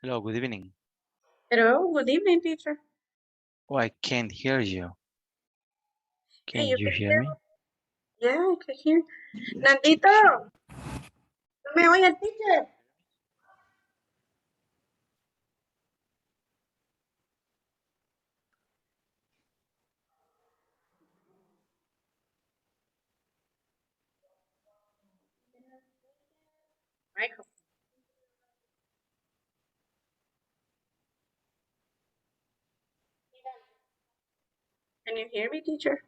Hello, good evening. Hello, good evening, teacher. Oh, I can't hear you. Hey, Can you you can hear hear me? me? Yeah, I can hear. Let's check Nandito, here. ¿no me oye el teacher? Michael, can you hear me, teacher?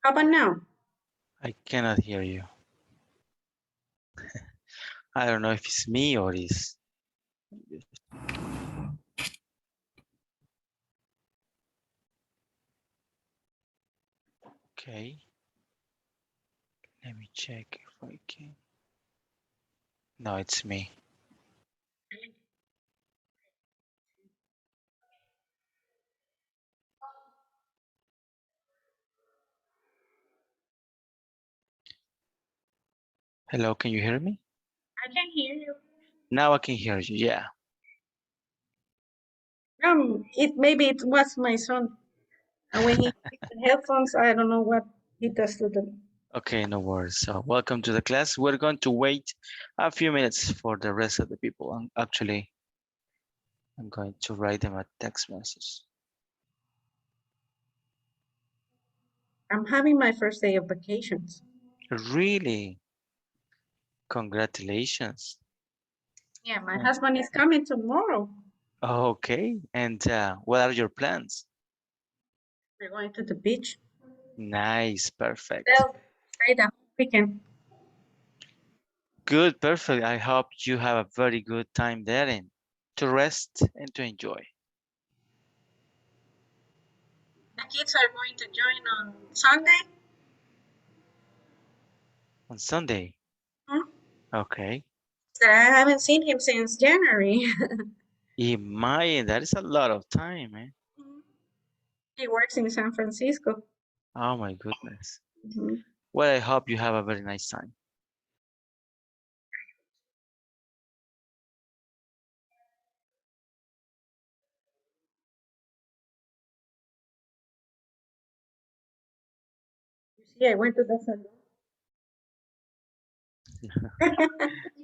How about now? I cannot hear you. I don't know if it's me or it's... Okay. Let me check if I can. No, it's me. Hello, can you hear me? I can hear you. Now I can hear you, yeah. Maybe it was my son. And when he takes the headphones, I don't know what he does to them. Okay, no worries. So welcome to the class. We're going to wait a few minutes for the rest of the people. Actually, I'm going to write them a text message. I'm having my first day of vacations. Really? Congratulations. Yeah, my husband is coming tomorrow. Okay, and what are your plans? We're going to the beach. Nice, perfect. Well, stay the whole weekend. Good, perfect. I hope you have a very good time there and to rest and to enjoy. The kids are going to join on Sunday. On Sunday. Hmm? Okay. So I haven't seen him since January. Imagine, that is a lot of time, man. He works in San Francisco. Oh my goodness. Mhm. Well, I hope you have a very nice time. You see, I went to the salon.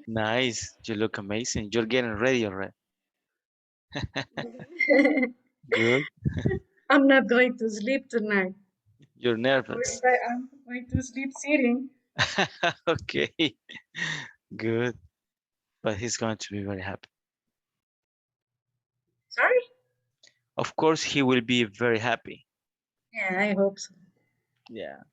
Nice. You look amazing. You're getting ready already. Good. I'm not going to sleep tonight. You're nervous. I'm going to sleep sitting. Okay. Good. But he's going to be very happy. Sorry? Of course, he will be very happy. Yeah, I hope so. Yeah.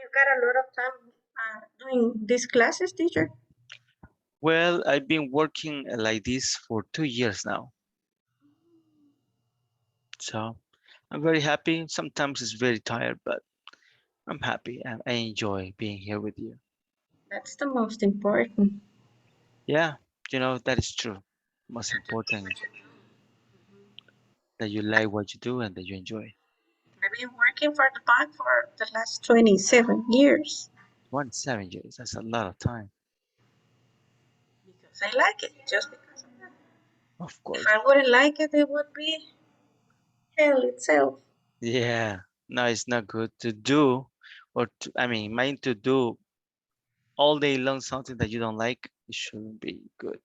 You got a lot of time doing these classes, teacher? Well, I've been working like this for 2 years now. So I'm very happy. Sometimes it's very tired, but I'm happy and I enjoy being here with you. That's the most important. Yeah, that is true. Most important that you like what you do and that you enjoy. I've been working for the bank for the last 27 years 7 years, that's a lot of time. because I like it, just because of that. Of If course. I wouldn't like it, it would be hell itself. Yeah, no, it's not good to do mind to do all day long something that you don't like. It shouldn't be good.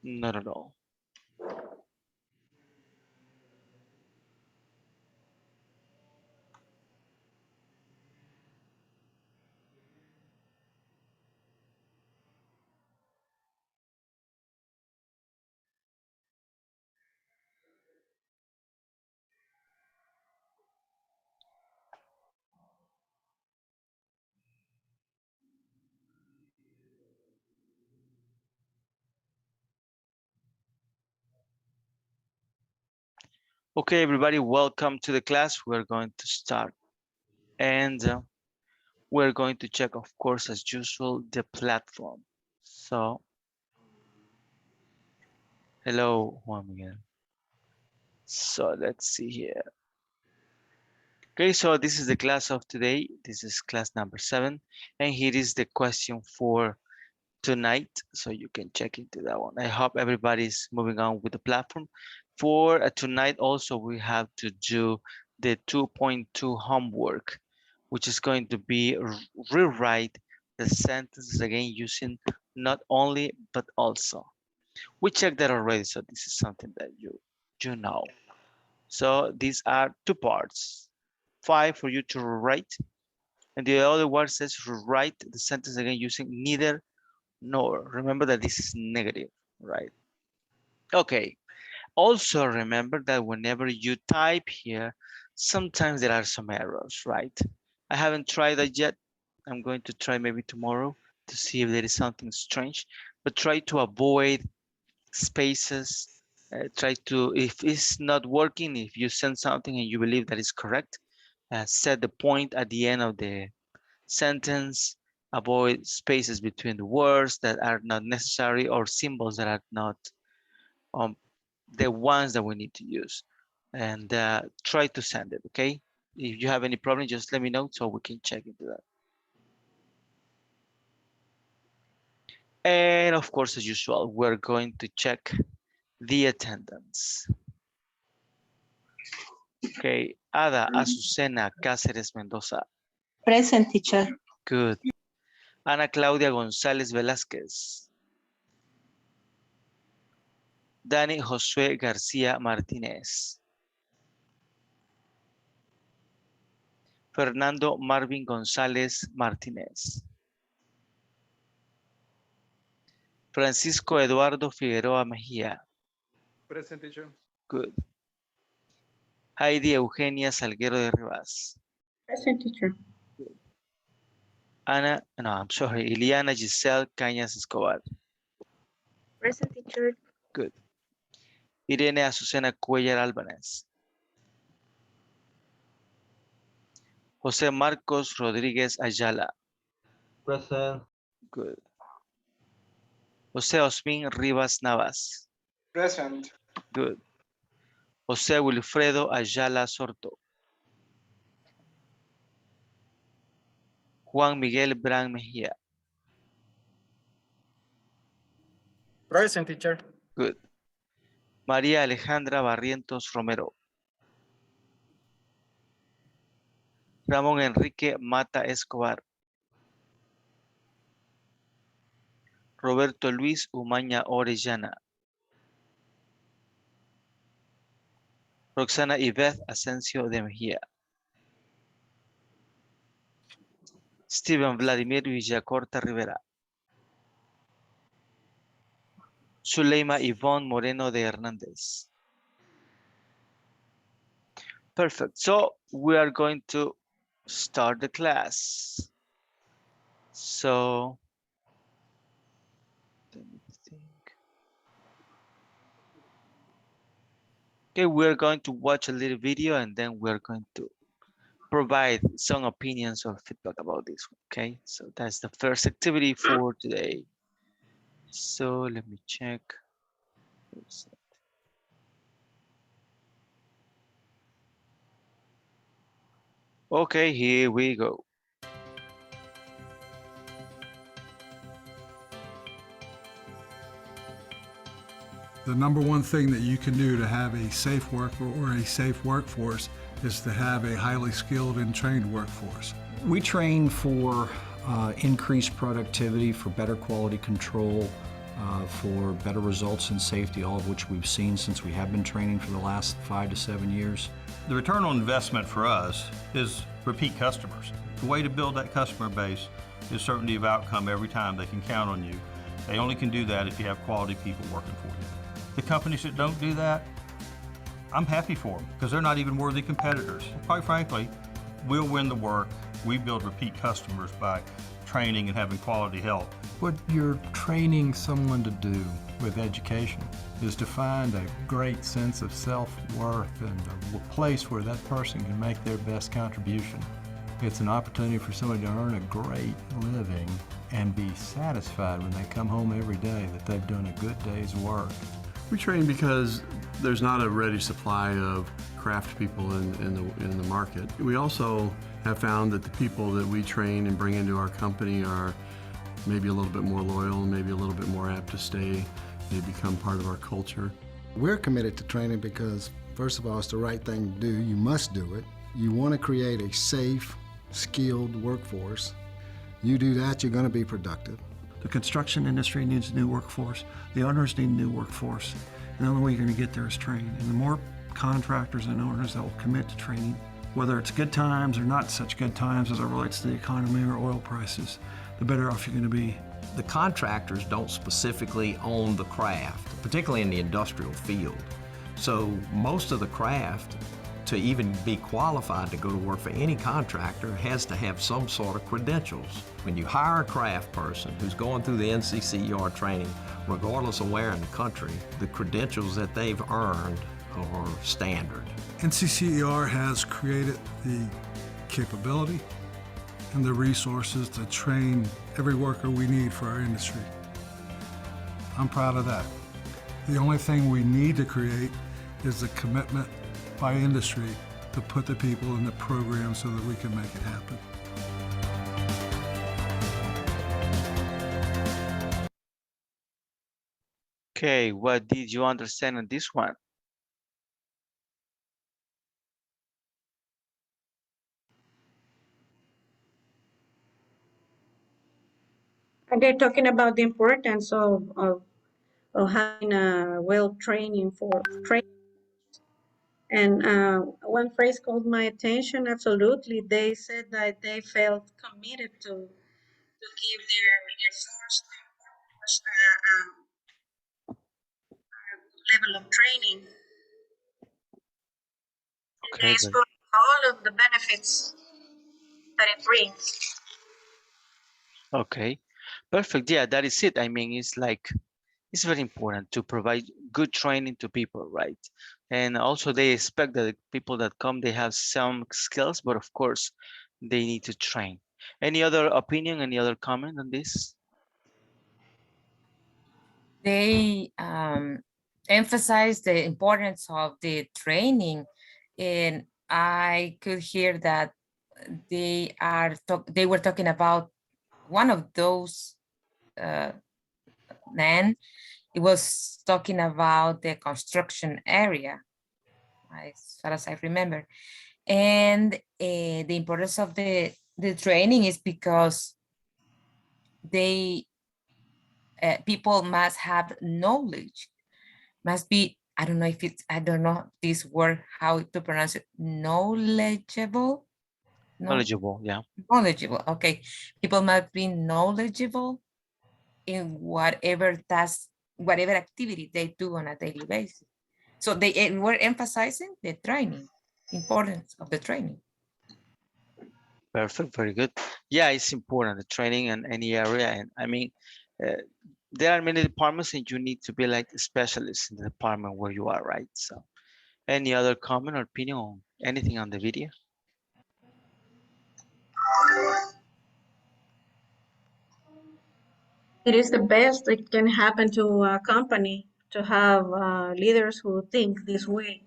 Not at all. Okay, everybody, welcome to the class. We're going to start. And we're going to check, of course, as usual, the platform. So, hello, Juan Miguel. So let's see here. Okay, so this is the class of today. This is class number 7. And here is the question for tonight. So you can check into that one. I hope everybody's moving on with the platform. For tonight also, we have to do the 2.2 homework, which is going to be rewrite the sentences again using not only, but also. We checked that already, so this is something that you know. So these are 2 parts. 5 for you to write, and the other one says write the sentence again using neither nor. Remember that this is negative, right? Okay. Also remember that whenever you type here, sometimes there are some errors, right? I haven't tried that yet. I'm going to try maybe tomorrow to see if there is something strange, but try to avoid spaces. Try to, if it's not working, if you send something and you believe that is correct, set the point at the end of the sentence, avoid spaces between the words that are not necessary or symbols that are not the ones that we need to use, and try to send it, okay? If you have any problem, just let me know so we can check into that. And of course, as usual, we're going to check the attendance. Okay, Ada Azucena Cáceres Mendoza. Present, teacher. Good. Ana Claudia González Velázquez. Dani Josué García Martínez. Fernando Marvin González Martínez. Francisco Eduardo Figueroa Mejía. Present, teacher. Good. Heidi Eugenia Salguero de Rivas. Present, teacher. Iliana Giselle Cañas Escobar. Present, teacher. Good. Irene Azucena Cuellar Álvarez. José Marcos Rodríguez Ayala. Present. Good. José Osmin Rivas Navas. Present. Good. José Wilfredo Ayala Sorto. Juan Miguel Bran Mejía. Present, teacher. Good. María Alejandra Barrientos Romero. Ramón Enrique Mata Escobar. Roberto Luis Umaña Orellana. Roxana Iveth Asensio de Mejía. Steven Vladimir Villacorta Rivera. Zuleima Ivonne Moreno de Hernández. Perfect. So we are going to start the class. So let me think. Okay, we're going to watch a little video and then we're going to provide some opinions or feedback about this. Okay, so that's the first activity for today. So let me check. Okay, here we go. The number one thing that you can do to have a safe worker or a safe workforce is to have a highly skilled and trained workforce. We train for increased productivity, for better quality control, for better results in safety, all of which we've seen since we have been training for the last 5 to 7 years. The return on investment for us is repeat customers. The way to build that customer base is certainty of outcome every time. They can count on you. They only can do that if you have quality people working for you. The companies that don't do that, I'm happy for them because they're not even worthy competitors. Quite frankly, we'll win the work. We build repeat customers by training and having quality help. What you're training someone to do with education is to find a great sense of self-worth and a place where that person can make their best contribution. It's an opportunity for somebody to earn a great living and be satisfied when they come home every day that they've done a good day's work. We train because there's not a ready supply of craft people in the market. We also have found that the people that we train and bring into our company are maybe a little bit more loyal, maybe a little bit more apt to stay. They become part of our culture. We're committed to training because, first of all, it's the right thing to do. You must do it. You want to create a safe, skilled workforce. You do that, you're going to be productive. The construction industry needs a new workforce. The owners need a new workforce. And the only way you're going to get there is training. And the more contractors and owners that will commit to training, whether it's good times or not such good times as it relates to the economy or oil prices, the better off you're going to be. The contractors don't specifically own the craft, particularly in the industrial field. So most of the craft, to even be qualified to go to work for any contractor, has to have some sort of credentials. When you hire a craft person who's going through the NCCER training, regardless of where in the country, the credentials that they've earned are standard. NCCER has created the capability and the resources to train every worker we need for our industry. I'm proud of that. The only thing we need to create is the commitment by industry to put the people in the program so that we can make it happen. Okay, what did you understand on this one? And they're talking about the importance of having a well training for training. And one phrase caught my attention. Absolutely, they said that they felt committed to give their force level of training. And Okay, they spoke all of the benefits that it brings. okay, perfect. Yeah, that is it. I mean, it's like, it's very important to provide good training to people, right? And also they expect that the people that come, they have some skills, but of course they need to train. Any other opinion, any other comment on this? They emphasize the importance of the training, and I could hear that they were talking about one of those men. It was talking about the construction area, as far as I remember. And the importance of the training is because they people must have knowledge, must be, I don't know if it's, I don't know this word, how to pronounce it, knowledgeable? Knowledgeable, yeah. Knowledgeable, okay. People must be knowledgeable in whatever task, whatever activity they do on a daily basis. So they were emphasizing the training, importance of the training. Perfect, very good. Yeah, it's important, the training in any area. And I mean, there are many departments and you need to be like a specialist in the department where you are, right? So any other comment or opinion on anything on the video? It is the best that can happen to a company to have leaders who think this way.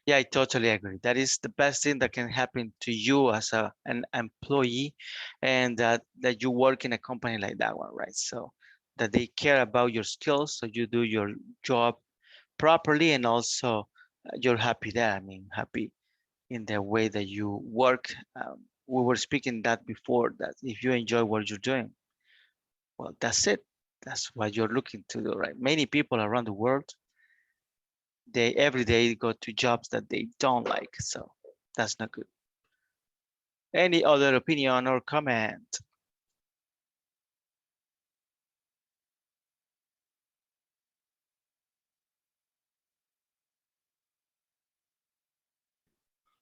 Yeah, I totally agree. That is the best thing that can happen to you as an employee, and that you work in a company like that one, right? So that they care about your skills, so you do your job properly, and also you're happy there. I mean, happy in the way that you work. We were speaking that before, that if you enjoy what you're doing, well, that's it. That's what you're looking to do, right? Many people around the world, they every day go to jobs that they don't like, so that's not good. Any other opinion or comment?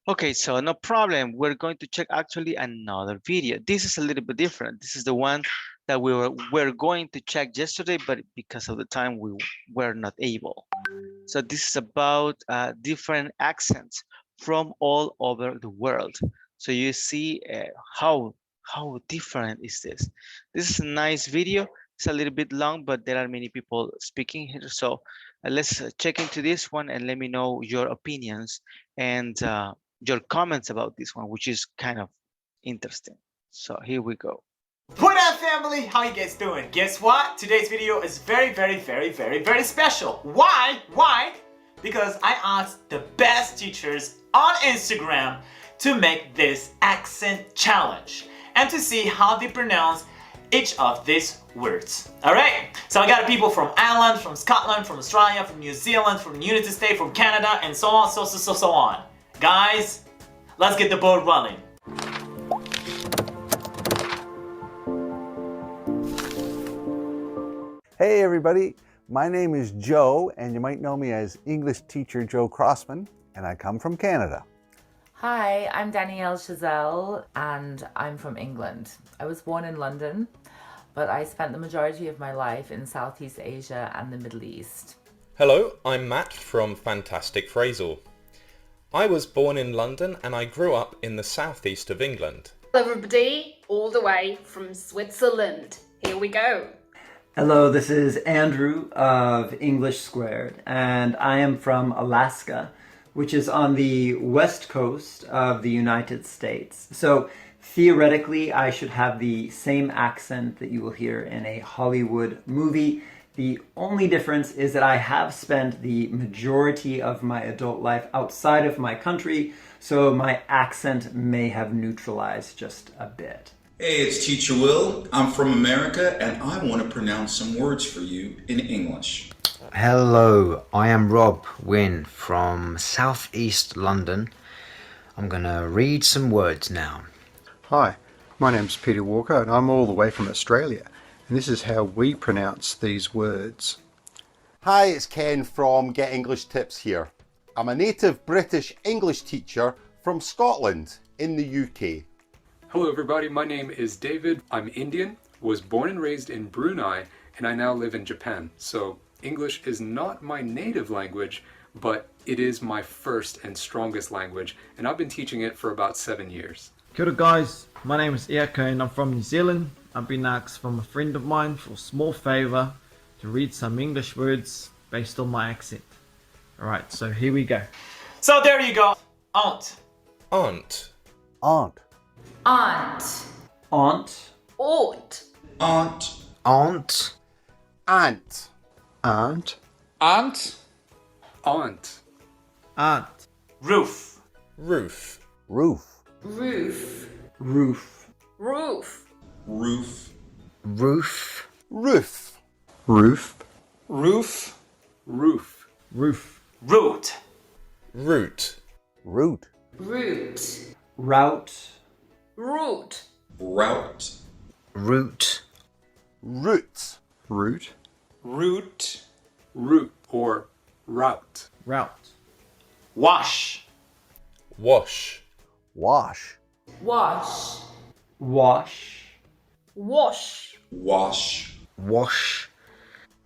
Okay, so no problem. We're going to check actually another video. This is a little bit different. This is the one that we're going to check yesterday, but because of the time we were not able. So this is about different accents from all over the world. So you see how How different is this? This is a nice video. It's a little bit long, but there are many people speaking here. So let's check into this one and let me know your opinions and your comments about this one, which is kind of interesting. So here we go. What up, family? How you guys doing? Guess what? Today's video is very special. Why? Because I asked the best teachers on Instagram to make this accent challenge and to see how they pronounce each of these words. Alright, so I got people from Ireland, from Scotland, from Australia, from New Zealand, from the United States, from Canada, and so on, so on. Guys, let's get the boat running. Hey everybody, my name is Joe, and you might know me as English teacher Joe Crossman, and I come from Canada. Hi, I'm Danielle Chazelle and I'm from England. I was born in London, but I spent the majority of my life in Southeast Asia and the Middle East. Hello, I'm Matt from Fantastic Phrasal. I was born in London and I grew up in the southeast of England. Hello everybody, all the way from Switzerland. Here we go. Hello, this is Andrew of English Squared, and I am from Alaska, which is on the west coast of the United States. So theoretically, I should have the same accent that you will hear in a Hollywood movie. The only difference is that I have spent the majority of my adult life outside of my country, so my accent may have neutralized just a bit. Hey, it's Teacher Will. I'm from America and I want to pronounce some words for you in English. Hello, I am Rob Wynne from Southeast London. I'm going to read some words now. Hi, my name's Peter Walker and I'm all the way from Australia, and this is how we pronounce these words. Hi, it's Ken from Get English Tips here. I'm a native British English teacher from Scotland in the UK. Hello everybody, my name is David. I'm Indian, was born and raised in Brunei, and I now live in Japan. So English is not my native language, but it is my first and strongest language, and I've been teaching it for about 7 years. Kia ora guys, my name is Iako and I'm from New Zealand. I've been asked from a friend of mine for a small favour to read some English words based on my accent. Alright, so here we go. So there you go. Aunt. Aunt. Aunt. Aunt. Aunt. Aunt. Aunt. Aunt. Aunt. Aunt. Aunt. Aunt. Aunt. Roof. Roof. Roof. Roof. Roof. Roof. Roof. Roof. Roof. Roof. Roof. Roof. Roof. Root. Root. Root. Root. Route. Root. Route. Root. Root. Root. Root. Root or route. Route. Wash. Wash. Wash. Wash. Wash. Wash. Wash. Wash.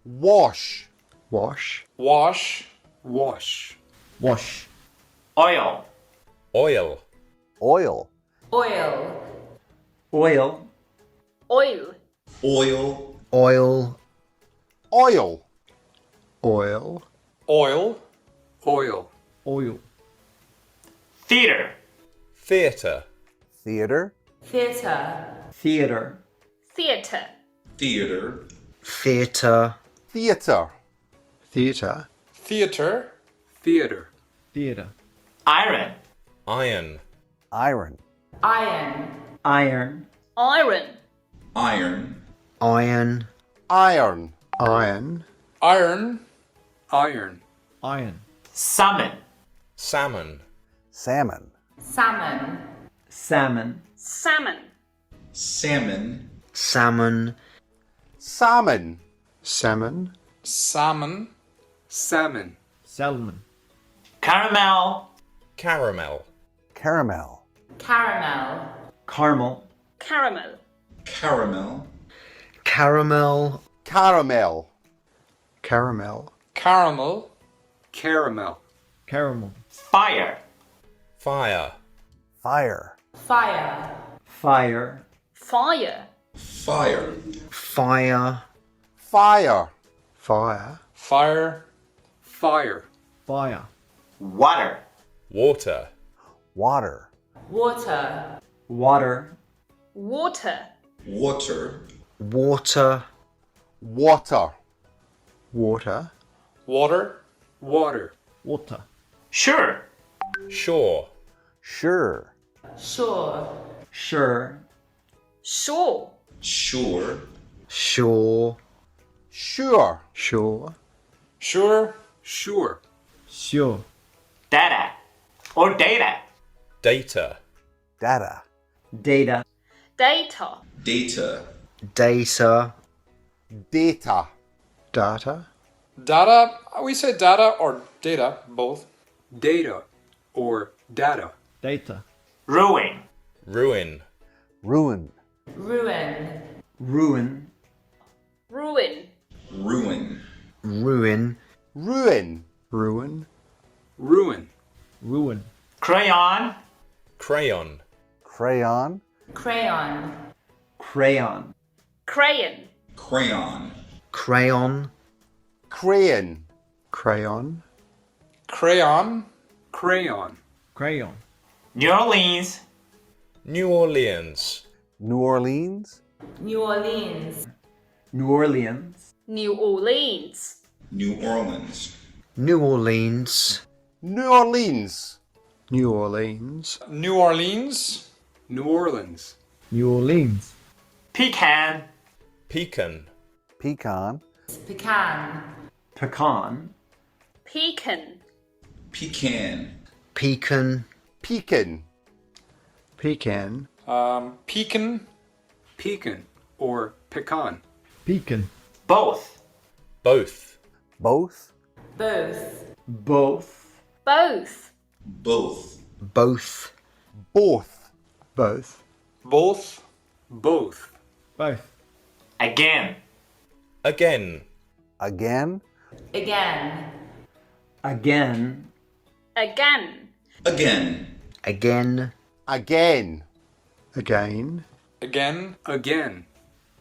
Wash. Wash. Wash. Wash. Wash. Oil. Oil. Oil. Oil. Oil. Oil. Oil. Oil. Oil. Oil. Oil. Oil. Oil. Theater. Theatre. Theater. Theater. Theater. Theater. Theater. Theatre. Theater. Theater. Theater. Theater. Theater. Iron. Iron. Iron. Iron. Iron. Iron. Iron. Iron. Iron. Iron. Iron. Iron. Iron. Salmon. Salmon. Salmon. Salmon. Salmon. Salmon. Salmon. Salmon. Salmon. Salmon. Salmon. Salmon. Salmon. Caramel. Caramel. Caramel. Caramel. Caramel. Caramel. Caramel. Caramel. Caramel. Caramel. Caramel. Caramel. Caramel. Fire. Fire. Fire. Fire. Fire. Fire. Fire. Fire. Fire. Fire. Fire. Fire. Fire. Water. Water. Water. Water. Water. Water. Water. Water. Water. Water. Water. Water. Water. Sure. Shore. Sure. Sure. Sure. Sure. Sure. Sure. Sure. Sure. Sure. Sure. Sure. Data. Or data. Data. Data. Data. Data. Data. Data. Data. Data. Data, we say data or data, both. Data or data. Data. Ruin. Ruin. Ruin. Ruin. Ruin. Ruin. Ruin. Ruin. Ruin. Ruin. Ruin. Ruin. Crayon. Crayon. Crayon. Crayon. Crayon. Crayon. Crayon. Crayon. Crayon. Crayon. Crayon. Crayon. Crayon. New Orleans. New Orleans. New Orleans. New Orleans. New Orleans. New Orleans. New Orleans. New Orleans. New Orleans. New Orleans. New Orleans. New Orleans. New Orleans. Pecan. Pecan. Pecan. Pecan. Pecan. Pecan. Pecan. Pecan. Pecan. Pecan. Pecan. Pecan or pecan. Pecan. Both. Both. Both. Both. Both. Both. Both. Both. Both. Both. Both. Both. Both. Again. Again. Again. Again. Again. Again. Again. Again. Again. Again. Again. Again.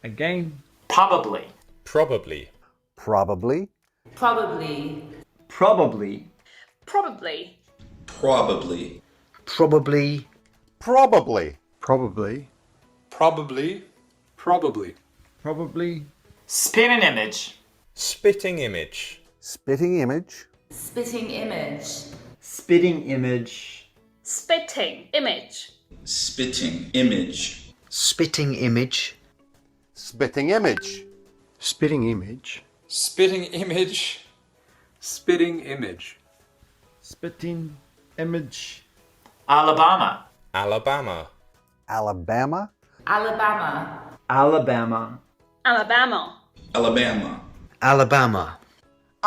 Again. Probably. Probably. Probably. Probably. Probably. Probably. Probably. Probably. Probably. Probably. Probably. Probably. Probably. Spin an image. Spitting image. Spitting image. Spitting image. Spitting image. Spitting image. Spitting image. Spitting image. Spitting image. Spitting image. Spitting image. Spitting image. Spitting image. Alabama. Alabama. Alabama. Alabama. Alabama. Alabama. Alabama. Alabama.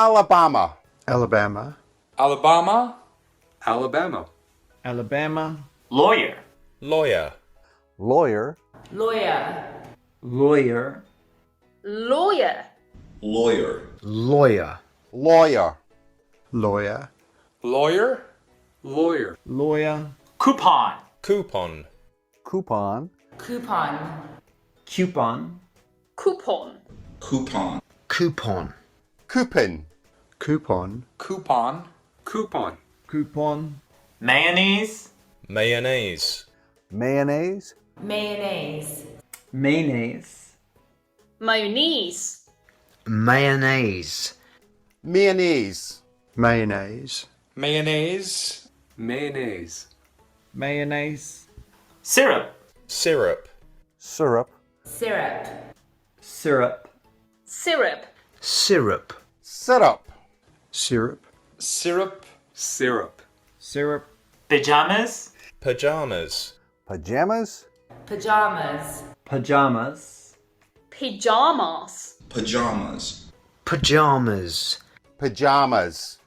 Alabama. Alabama. Alabama. Alabama. Alabama. Lawyer. Lawyer. Lawyer. Lawyer. Lawyer. Lawyer. Lawyer. Lawyer. Lawyer. Lawyer. Lawyer. Lawyer. Lawyer. Coupon. Coupon. Coupon. Coupon. Coupon. Coupon. Coupon. Coupon. Coupon. Coupon. Coupon. Coupon. Coupon. Mayonnaise. Mayonnaise. Mayonnaise. Mayonnaise. Mayonnaise. Mayonnaise. Mayonnaise. Mayonnaise. Mayonnaise. Mayonnaise. Mayonnaise. Mayonnaise. Syrup. Syrup. Syrup. Syrup. Syrup. Syrup. Syrup. Syrup. Syrup. Syrup. Syrup. Syrup. Pajamas. Pajamas. Pajamas. Pajamas. Pajamas. Pajamas. Pajamas. Pajamas. Pajamas.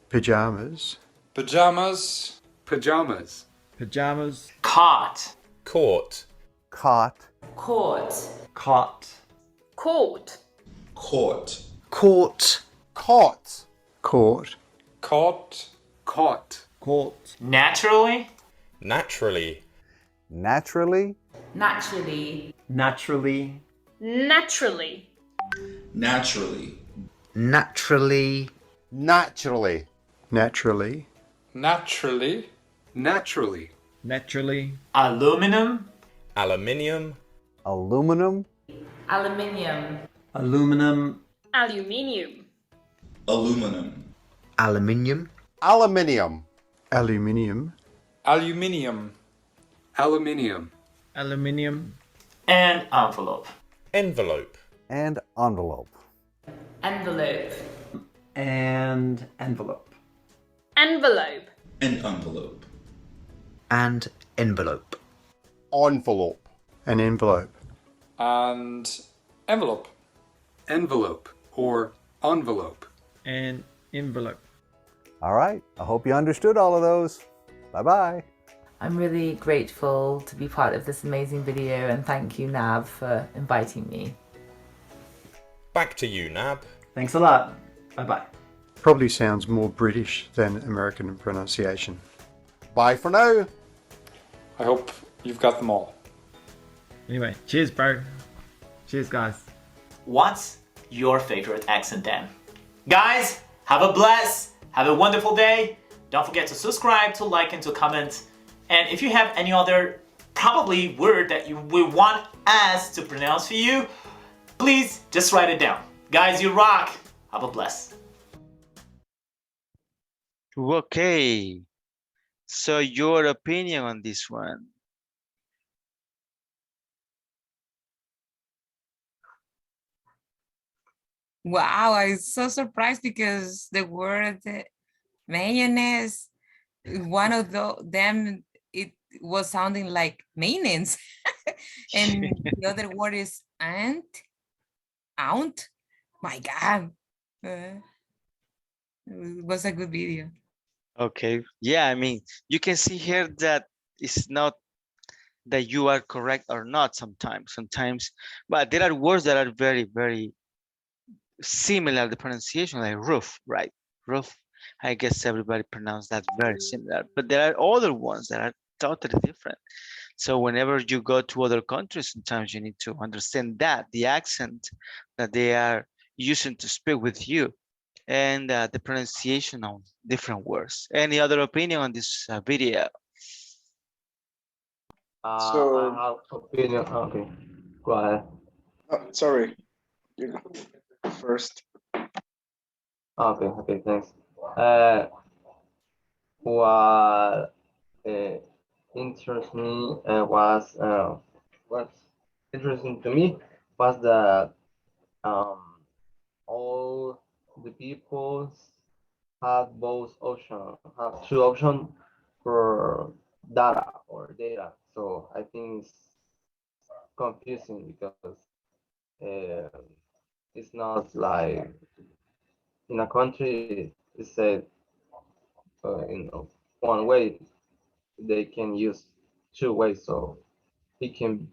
Pajamas. Pajamas. Pajamas. Pajamas. Cot. Court. Cot. Court. Cot. Court. Court. Court. Caught. Court. Caught. Caught. Court. Naturally. Naturally. Naturally. Naturally. Naturally. Naturally. Naturally. Naturally. Naturally. Naturally. Naturally. Naturally. Naturally. Aluminum. Aluminium. Aluminum. Aluminium. Aluminum. Aluminium. Aluminum. Aluminium. Aluminium. Aluminium. Aluminium. Aluminium. Aluminium. And envelope. Envelope. And envelope. Envelope. And envelope. Envelope. An envelope. And envelope. Envelope. An envelope. And envelope. Envelope or envelope. And envelope. All right. I hope you understood all of those. Bye-bye. I'm really grateful to be part of this amazing video, and thank you, Nav, for inviting me. Back to you, Nab. Thanks a lot. Bye-bye. Probably sounds more British than American pronunciation. Bye for now. I hope you've got them all. Anyway, cheers, bro. Cheers, guys. What's your favorite accent then? Guys, have a blessed, have a wonderful day. Don't forget to subscribe, to like, and to comment. And if you have any other probably word that you will want us to pronounce for you, please just write it down. Guys, you rock. Have a bless. Okay. So your opinion on this one? Wow, I was so surprised because the word mayonnaise, one of them, it was sounding like maintenance. And the other word is aunt. My God. It was a good video. Okay. Yeah, I mean, you can see here that it's not that you are correct or not sometimes, but there are words that are very, very similar, the pronunciation, like roof, right? Roof. I guess everybody pronounced that very similar, but there are other ones that are totally different. So whenever you go to other countries, sometimes you need to understand that the accent that they are using to speak with you, and the pronunciation on different words. Any other opinion on this video? I have opinion. Okay, go ahead. Sorry, you go first. Okay, thanks. What interests me what's interesting to me was that all the people have two options for data. So I think it's confusing because it's not like in a country it's said one way, they can use two ways, so it can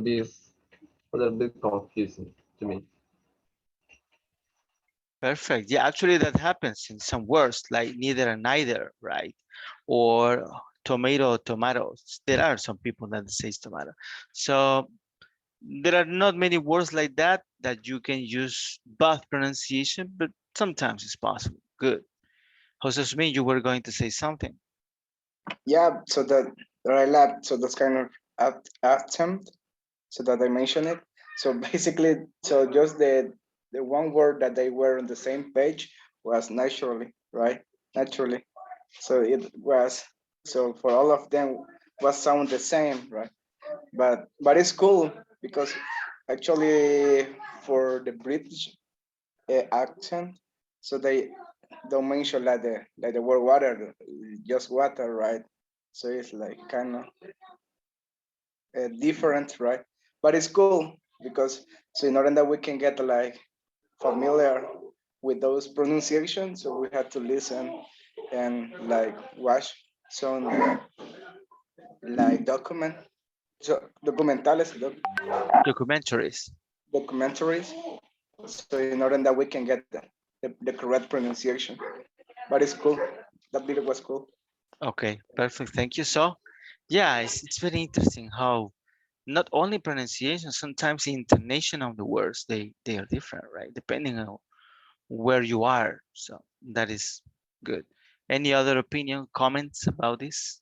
be a little bit confusing to me. Perfect. Yeah, actually that happens in some words like neither and neither, right? Or tomato, tomatoes. There are some people that say tomato. So there are not many words like that you can use both pronunciation, but sometimes it's possible. Good. Jose Smith, you were going to say something. Yeah, so that there are a lot, so that's kind of attempt, so that I mentioned it. So basically, so just the one word that they were on the same page was naturally, right? Naturally. So it was, so for all of them was sound the same, right? But it's cool because actually for the British accent, so they don't mention like the word water, just water, right? So it's like kind of different, right? But it's cool because so in order that we can get like familiar with those pronunciations, so we had to listen and like watch some like documentaries, so in order that we can get the correct pronunciation. But it's cool. That video was cool. Okay, perfect. Thank you. So, yeah, it's very interesting how Not only pronunciation, sometimes the intonation of the words, they are different, right? Depending on where you are. So that is good. Any other opinion, comments about this?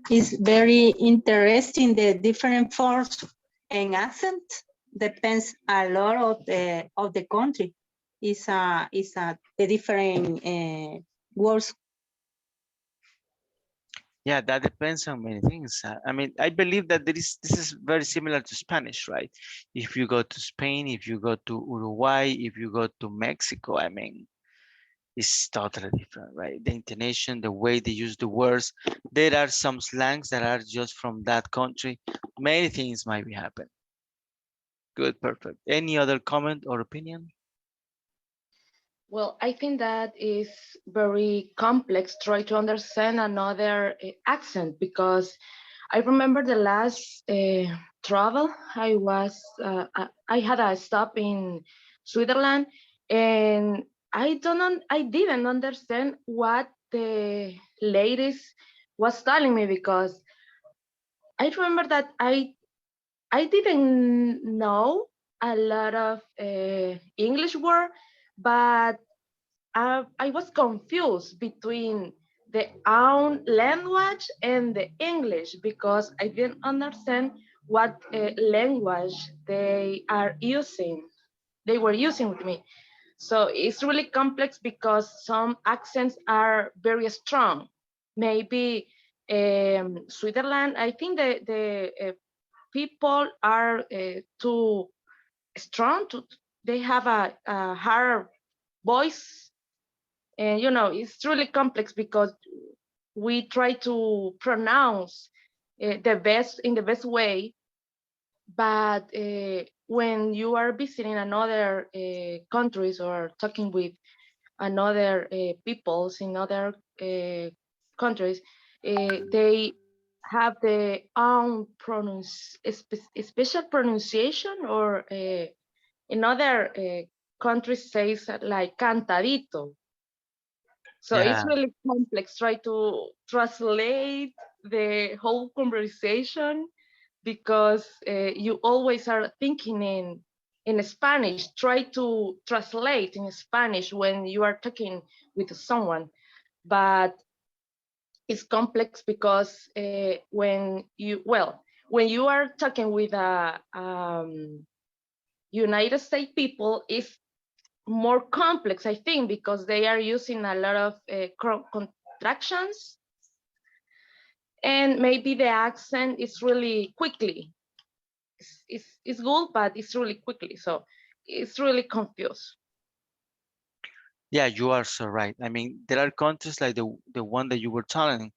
It's very interesting, the different forms and accent depends a lot of the country. It's the different words. Yeah, that depends on many things. I mean, I believe that this is very similar to Spanish, right? If you go to Spain, if you go to Uruguay, if you go to Mexico, I mean, it's totally different, right? The intonation, the way they use the words. There are some slangs that are just from that country. Many things might be happening. Good, perfect. Any other comment or opinion? Well, I think that is very complex. Try to understand another accent, because I remember the last travel I had a stop in Switzerland, and I didn't understand what the ladies was telling me, because I remember that I didn't know a lot of English word, but I was confused between the own language and the English, because I didn't understand what language they are using. They were using with me. So it's really complex, because some accents are very strong. Maybe Switzerland, I think the people are too strong. They have a hard voice, and it's really complex, because we try to pronounce in the best way, but when you are visiting another countries or talking with another peoples in other countries, they have their own special pronunciation, or in other countries says like cantadito. So it's Yeah, really complex. Try to translate the whole conversation, because you always are thinking in Spanish. Try to translate in Spanish when you are talking with someone, but it's complex, because when you are talking with a United States people, it's more complex, I think, because they are using a lot of contractions, and maybe the accent is really quickly. It's good, but it's really quickly, so it's really confused. yeah, you are so right. I mean, there are countries like the one that you were telling,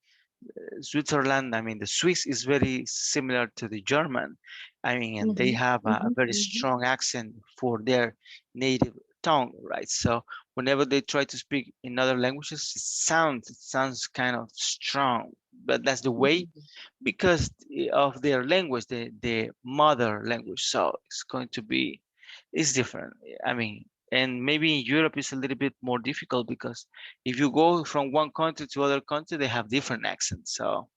Switzerland. I mean, the Swiss is very similar to the German. I mean, and they have a very strong accent for their native tongue, right? So whenever they try to speak in other languages, it sounds kind of strong, but that's the way, because of their language, the mother language. So it's different. I mean, and maybe in Europe it's a little bit more difficult, because if you go from one country to other country, they have different accents. So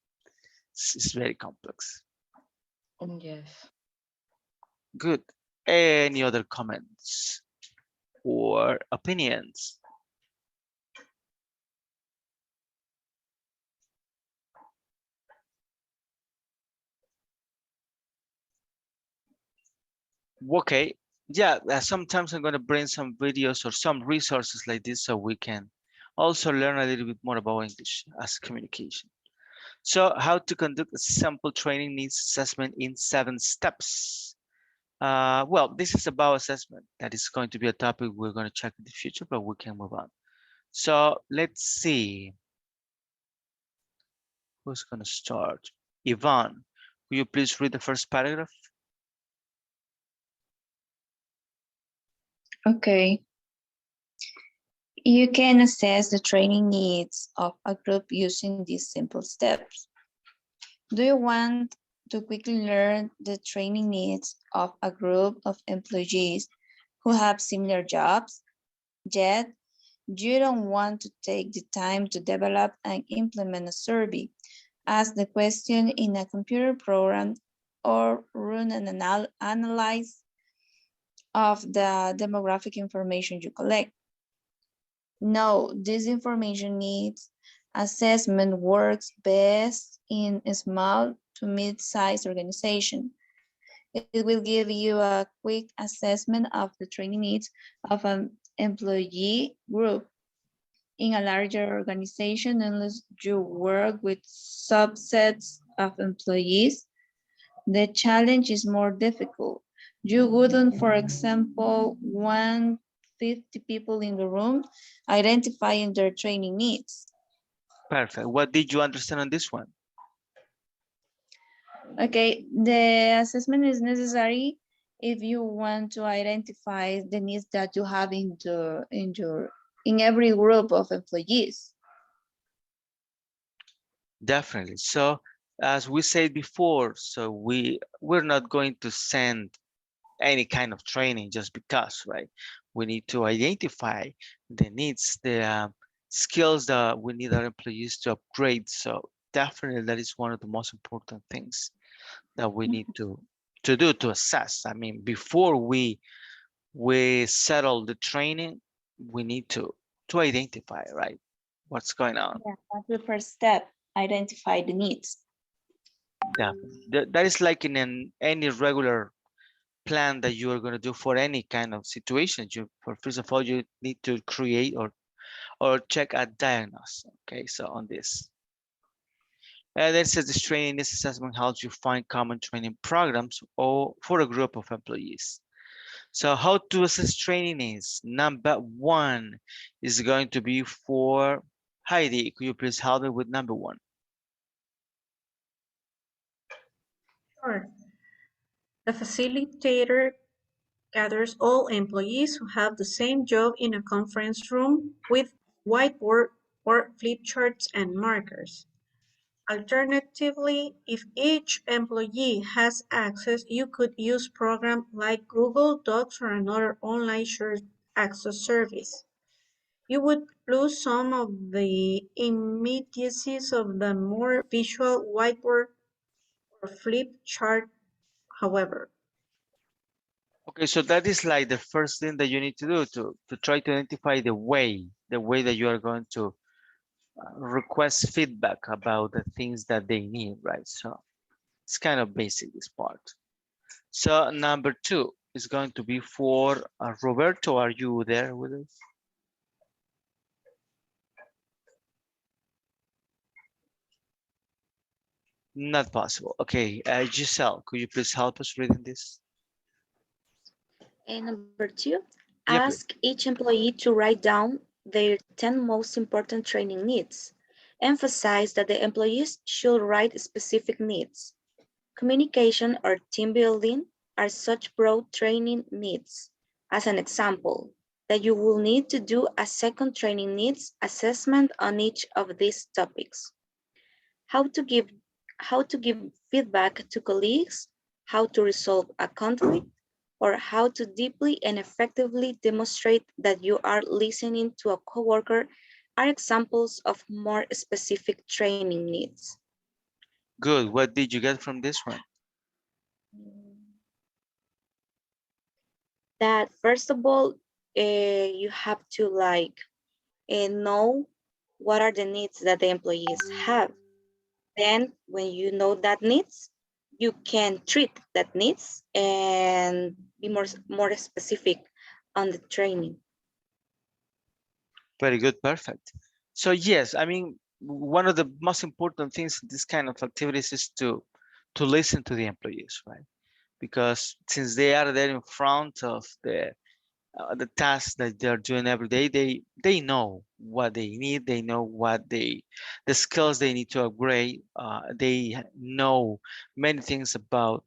it's very complex. Yes. Good. Any other comments or opinions? Okay. Yeah, sometimes I'm going to bring some videos or some resources like this, so we can also learn a little bit more about English as communication. So how to conduct a sample training needs assessment in 7 steps. Well, this is about assessment. That is going to be a topic we're going to check in the future, but we can move on. So let's see. Who's going to start? Yvonne, will you please read the first paragraph? Okay. You can assess the training needs of a group using these simple steps. Do you want to quickly learn the training needs of a group of employees who have similar jobs? Yet, You don't want to take the time to develop and implement a survey, ask the question in a computer program, or run an analysis of the demographic information you collect. No, this information needs assessment works best in a small to mid-sized organization. It will give you a quick assessment of the training needs of an employee group. In a larger organization, unless you work with subsets of employees, the challenge is more difficult. You wouldn't, for example, want 50 people in the room identifying their training needs. Perfect. What did you understand on this one? Okay, the assessment is necessary if you want to identify the needs that you have in every group of employees. Definitely. So as we said before, so we're not going to send any kind of training just because, right? We need to identify the needs, the skills that we need our employees to upgrade. So definitely that is one of the most important things that we need to do to assess. I mean, before we settle the training, we need to identify, right, what's going on. Yeah, that's the first step, identify the needs. Definitely. That is like in any regular plan that you are going to do for any kind of situation. First of all, you need to create or check a diagnosis. Okay, so on this. And then says this training, this assessment helps you find common training programs or for a group of employees. So how to assess training is number one is going to be for Heidi. Could you please help me with number one? Sure. The facilitator gathers all employees who have the same job in a conference room with whiteboard or flip charts and markers. Alternatively, if each employee has access, you could use programs like Google Docs or another online shared access service. You would lose some of the immediacies of the more visual whiteboard or flip chart, however. Okay, so that is like the first thing that you need to do to try to identify the way that you are going to request feedback about the things that they need, right? So it's kind of basic, this part. So number two is going to be for Roberto. Are you there with us? Not possible. Okay, Giselle, could you please help us reading this? And number two, Yeah, ask each employee to write down their 10 most important training needs. Emphasize that the employees should write specific needs. Communication or team building are such broad training needs. As an example, that you will need to do a second training needs assessment on each of these topics. How to give feedback to colleagues, how to resolve a conflict, or how to deeply and effectively demonstrate that you are listening to a coworker are examples of more specific training needs. good. What did you get from this one? That first of all, you have to know what are the needs that the employees have. Then when you know that needs, you can treat that needs and be more specific on the training. Very good, perfect. So yes, I mean, one of the most important things in this kind of activities is to listen to the employees, right? Because since they are there in front of the tasks that they're doing every day, they know what they need, they know what the skills they need to upgrade, they know many things about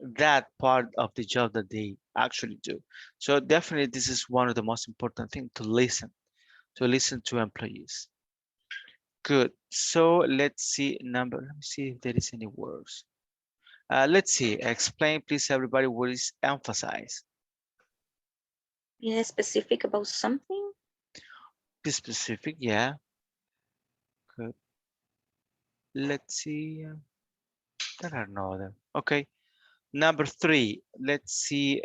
that part of the job that they actually do. So definitely this is one of the most important things, to listen to employees. Good. So let's see let me see if there is any words. Let's see, explain please everybody what is emphasize. Being specific about something? Be specific, yeah. Good. Let's see. There are no other. Okay. Number 3. Let's see.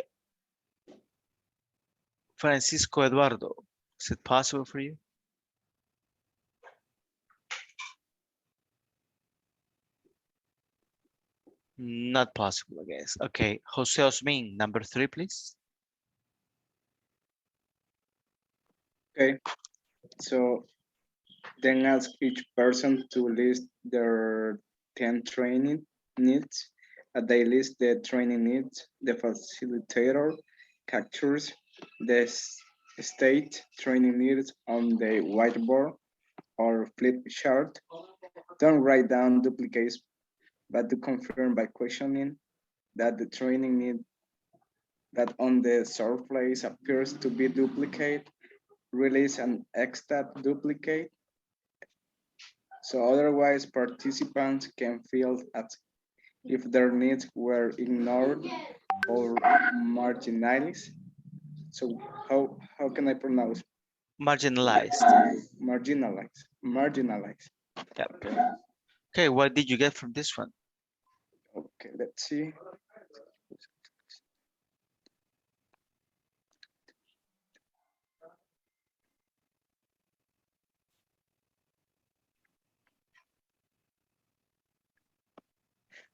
Francisco Eduardo. Is it possible for you? Not possible, I guess. Okay. Jose Osmin, number 3, please. Okay, so then ask each person to list their 10 training needs. They list the training needs. The facilitator captures the state training needs on the whiteboard or flip chart. Don't write down duplicates, but to confirm by questioning that the training need that on the surface appears to be duplicate, release an extra duplicate. So otherwise participants can feel as if their needs were ignored or marginalized. So how can I pronounce? Marginalized. Marginalized. Yep. Okay, what did you get from this one? Okay, let's see.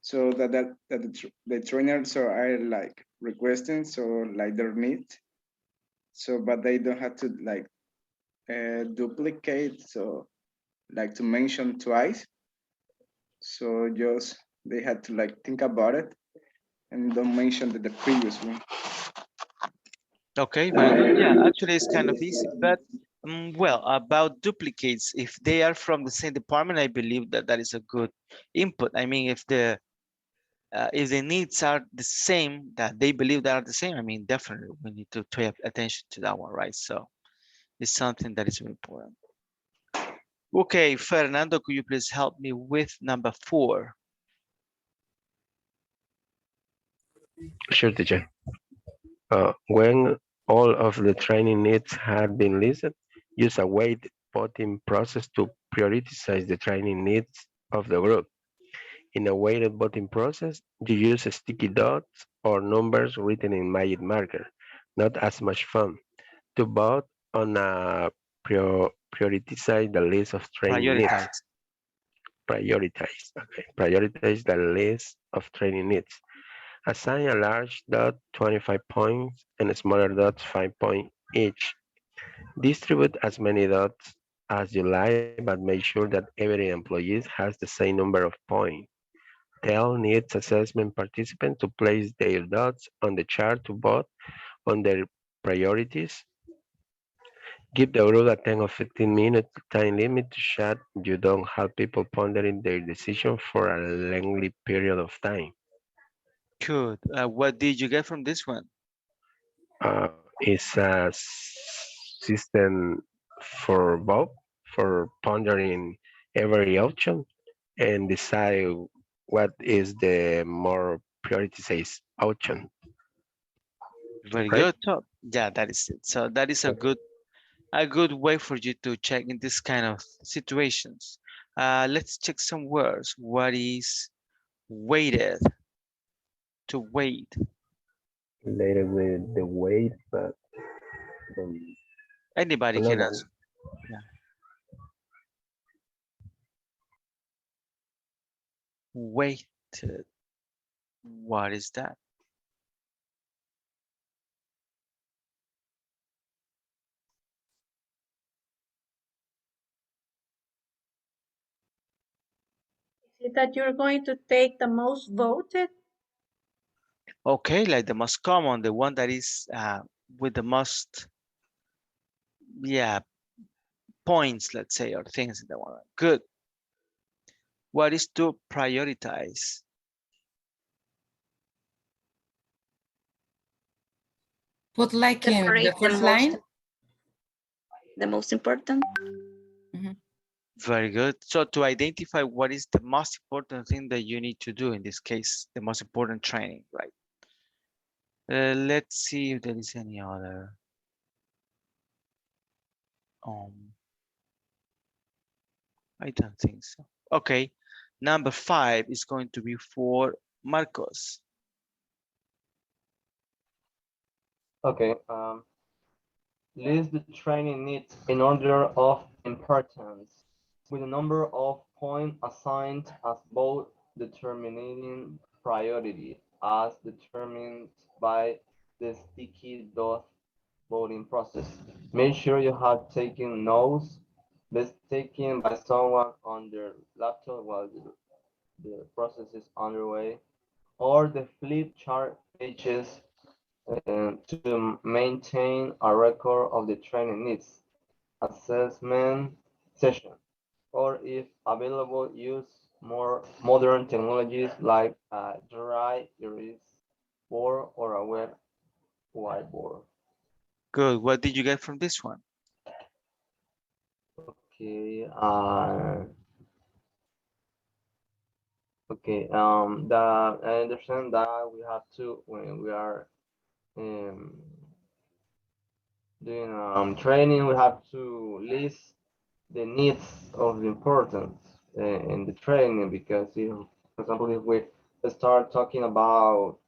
So the trainers are like requesting, so like their need. So, but they don't have to like duplicate, so like to mention twice. So just they had to like think about it and don't mention the previous one. Okay, very good. Yeah, actually it's kind of easy, but well, about duplicates, if they are from the same department, I believe that that is a good input. I mean, if the needs are the same, that they believe that are the same, I mean, definitely we need to pay attention to that one, right? So it's something that is very important. Okay, Fernando, could you please help me with number 4? Sure, teacher. When all of the training needs have been listed, use a weight voting process to prioritize the training needs of the group. In a weighted voting process, you use sticky dots or numbers written in magic marker, not as much fun, to vote on a prioritize the list of training needs. Prioritize the list of training needs. Assign a large dot 25 points and smaller dots 5 points each. Distribute as many dots as you like, but make sure that every employee has the same number of points. Tell needs assessment participants to place their dots on the chart to vote on their priorities. Give the group a 10 or 15-minute time limit to chat. You don't have people pondering their decision for a lengthy period of time. Good. What did you get from this one? It's a system for Bob for pondering every option and decide what is the more prioritized option. Very Right? good. So yeah, that is it. So that is a good way for you to check in this kind of situations. Let's check some words. What is weighted? To wait. Later with the weight, but Anybody can answer. Yeah. Weighted. What is that? Is it that you're going to take the most voted? Okay, like the most common, the one that is with the most, yeah, points, let's say, or things in the one. Good. What is to prioritize? Put like in the Separate first line. The most important. Very good. So to identify what is the most important thing that you need to do in this case, the most important training, right? Let's see if there is any other. I don't think so. Okay, number 5 is going to be for Marcos. Okay, list the training needs in order of importance, with a number of points assigned as both determining priority as determined by the sticky dot voting process. Make sure you have taken notes, best taken by someone on their laptop while the process is underway, or the flip chart pages to maintain a record of the training needs assessment session, or if available, use more modern technologies like a dry erase board or a web whiteboard. Good. What did you get from this one? Okay. That I understand that we have to when we are doing training, we have to list the needs of the importance in the training, because if, for example, if we start talking about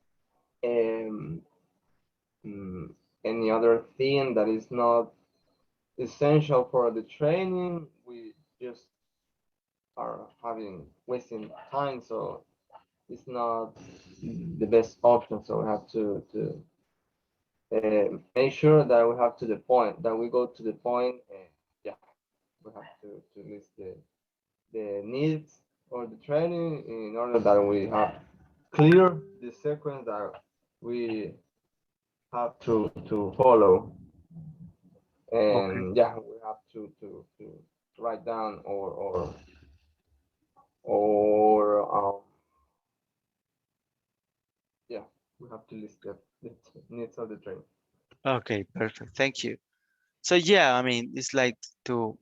um, any other thing that is not essential for the training, we just are wasting time. So it's not the best option. So we have to make sure that we have to the point, that we go to the point. Yeah, we have to list the needs for the training in order that we have clear the sequence that we have to follow. And yeah, we have to write down or yeah, we have to list the needs of the training. Okay, perfect. Thank you. So yeah, I mean, it's like to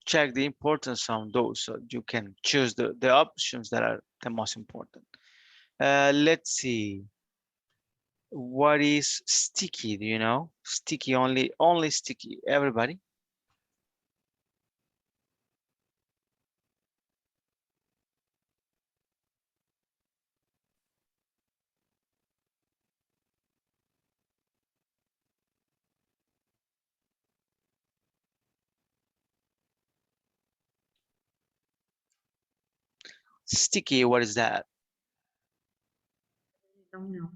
check the importance on those so you can choose the options that are the most important. Let's see. What is sticky? Do you know? Sticky, only sticky. Everybody? Sticky, what is that? Don't know.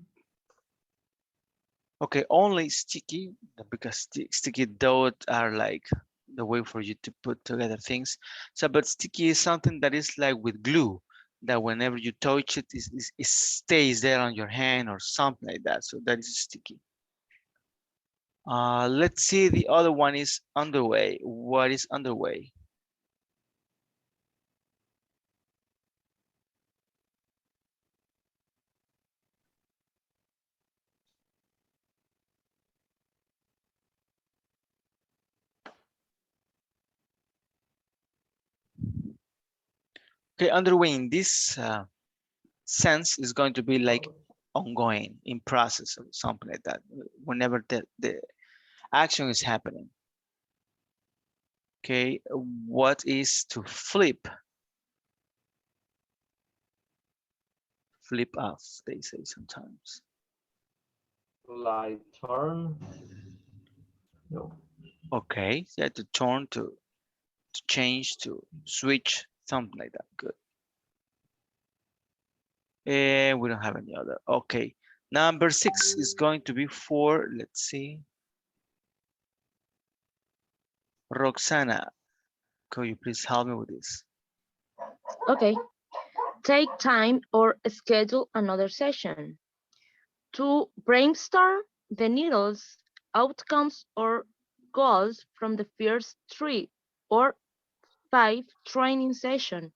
Okay, only sticky, because sticky dots are like the way for you to put together things. So, but sticky is something that is like with glue, that whenever you touch it, it stays there on your hand or something like that. So that is sticky. Let's see, the other one is underway. What is underway? Okay, underway in this sense is going to be like ongoing, in process, or something like that, whenever the action is happening. Okay, what is to flip? Flip off, they say sometimes. Like turn? No. Okay, yeah, to turn, to change, to switch, something like that. Good. And we don't have any other. Okay, number 6 is going to be for, let's see, Roxana. Could you please help me with this? Okay. Take time or schedule another session to brainstorm the needles, outcomes, or goals from the first 3 or 5 training sessions.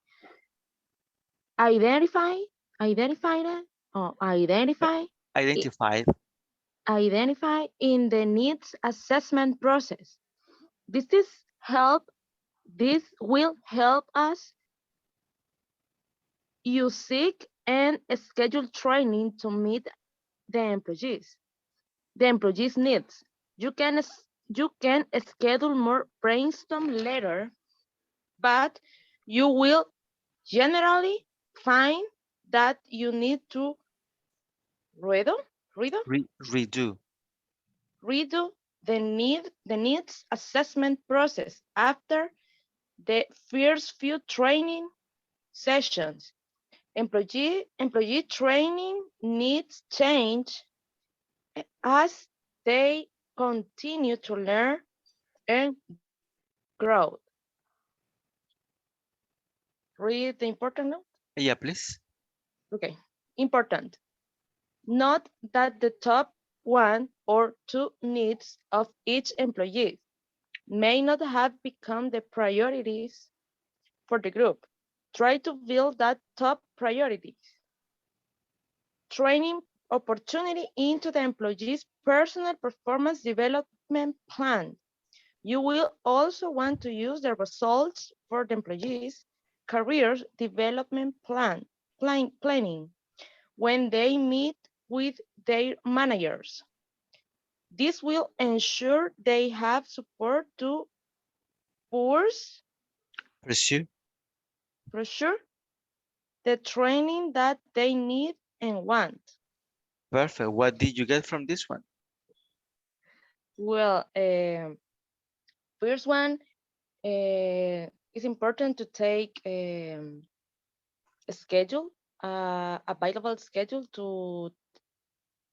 Identify in the needs assessment process. This will help us you seek and schedule training to meet the employees needs. You can schedule more brainstorm later, but you will generally find that you need to redo the needs assessment process after the first few training sessions. Employee training needs change as they continue to learn and grow. Read the important note. Yeah, please. Okay, important. Note that the top one or two needs of each employee may not have become the priorities for the group. Try to build that top priorities. Training opportunity into the employee's personal performance development plan. You will also want to use the results for the employees' career development planning when they meet with their managers. This will ensure they have support to pursue the training that they need and want. Perfect. What did you get from this one? Well, first one, it's important to take a schedule, available schedule to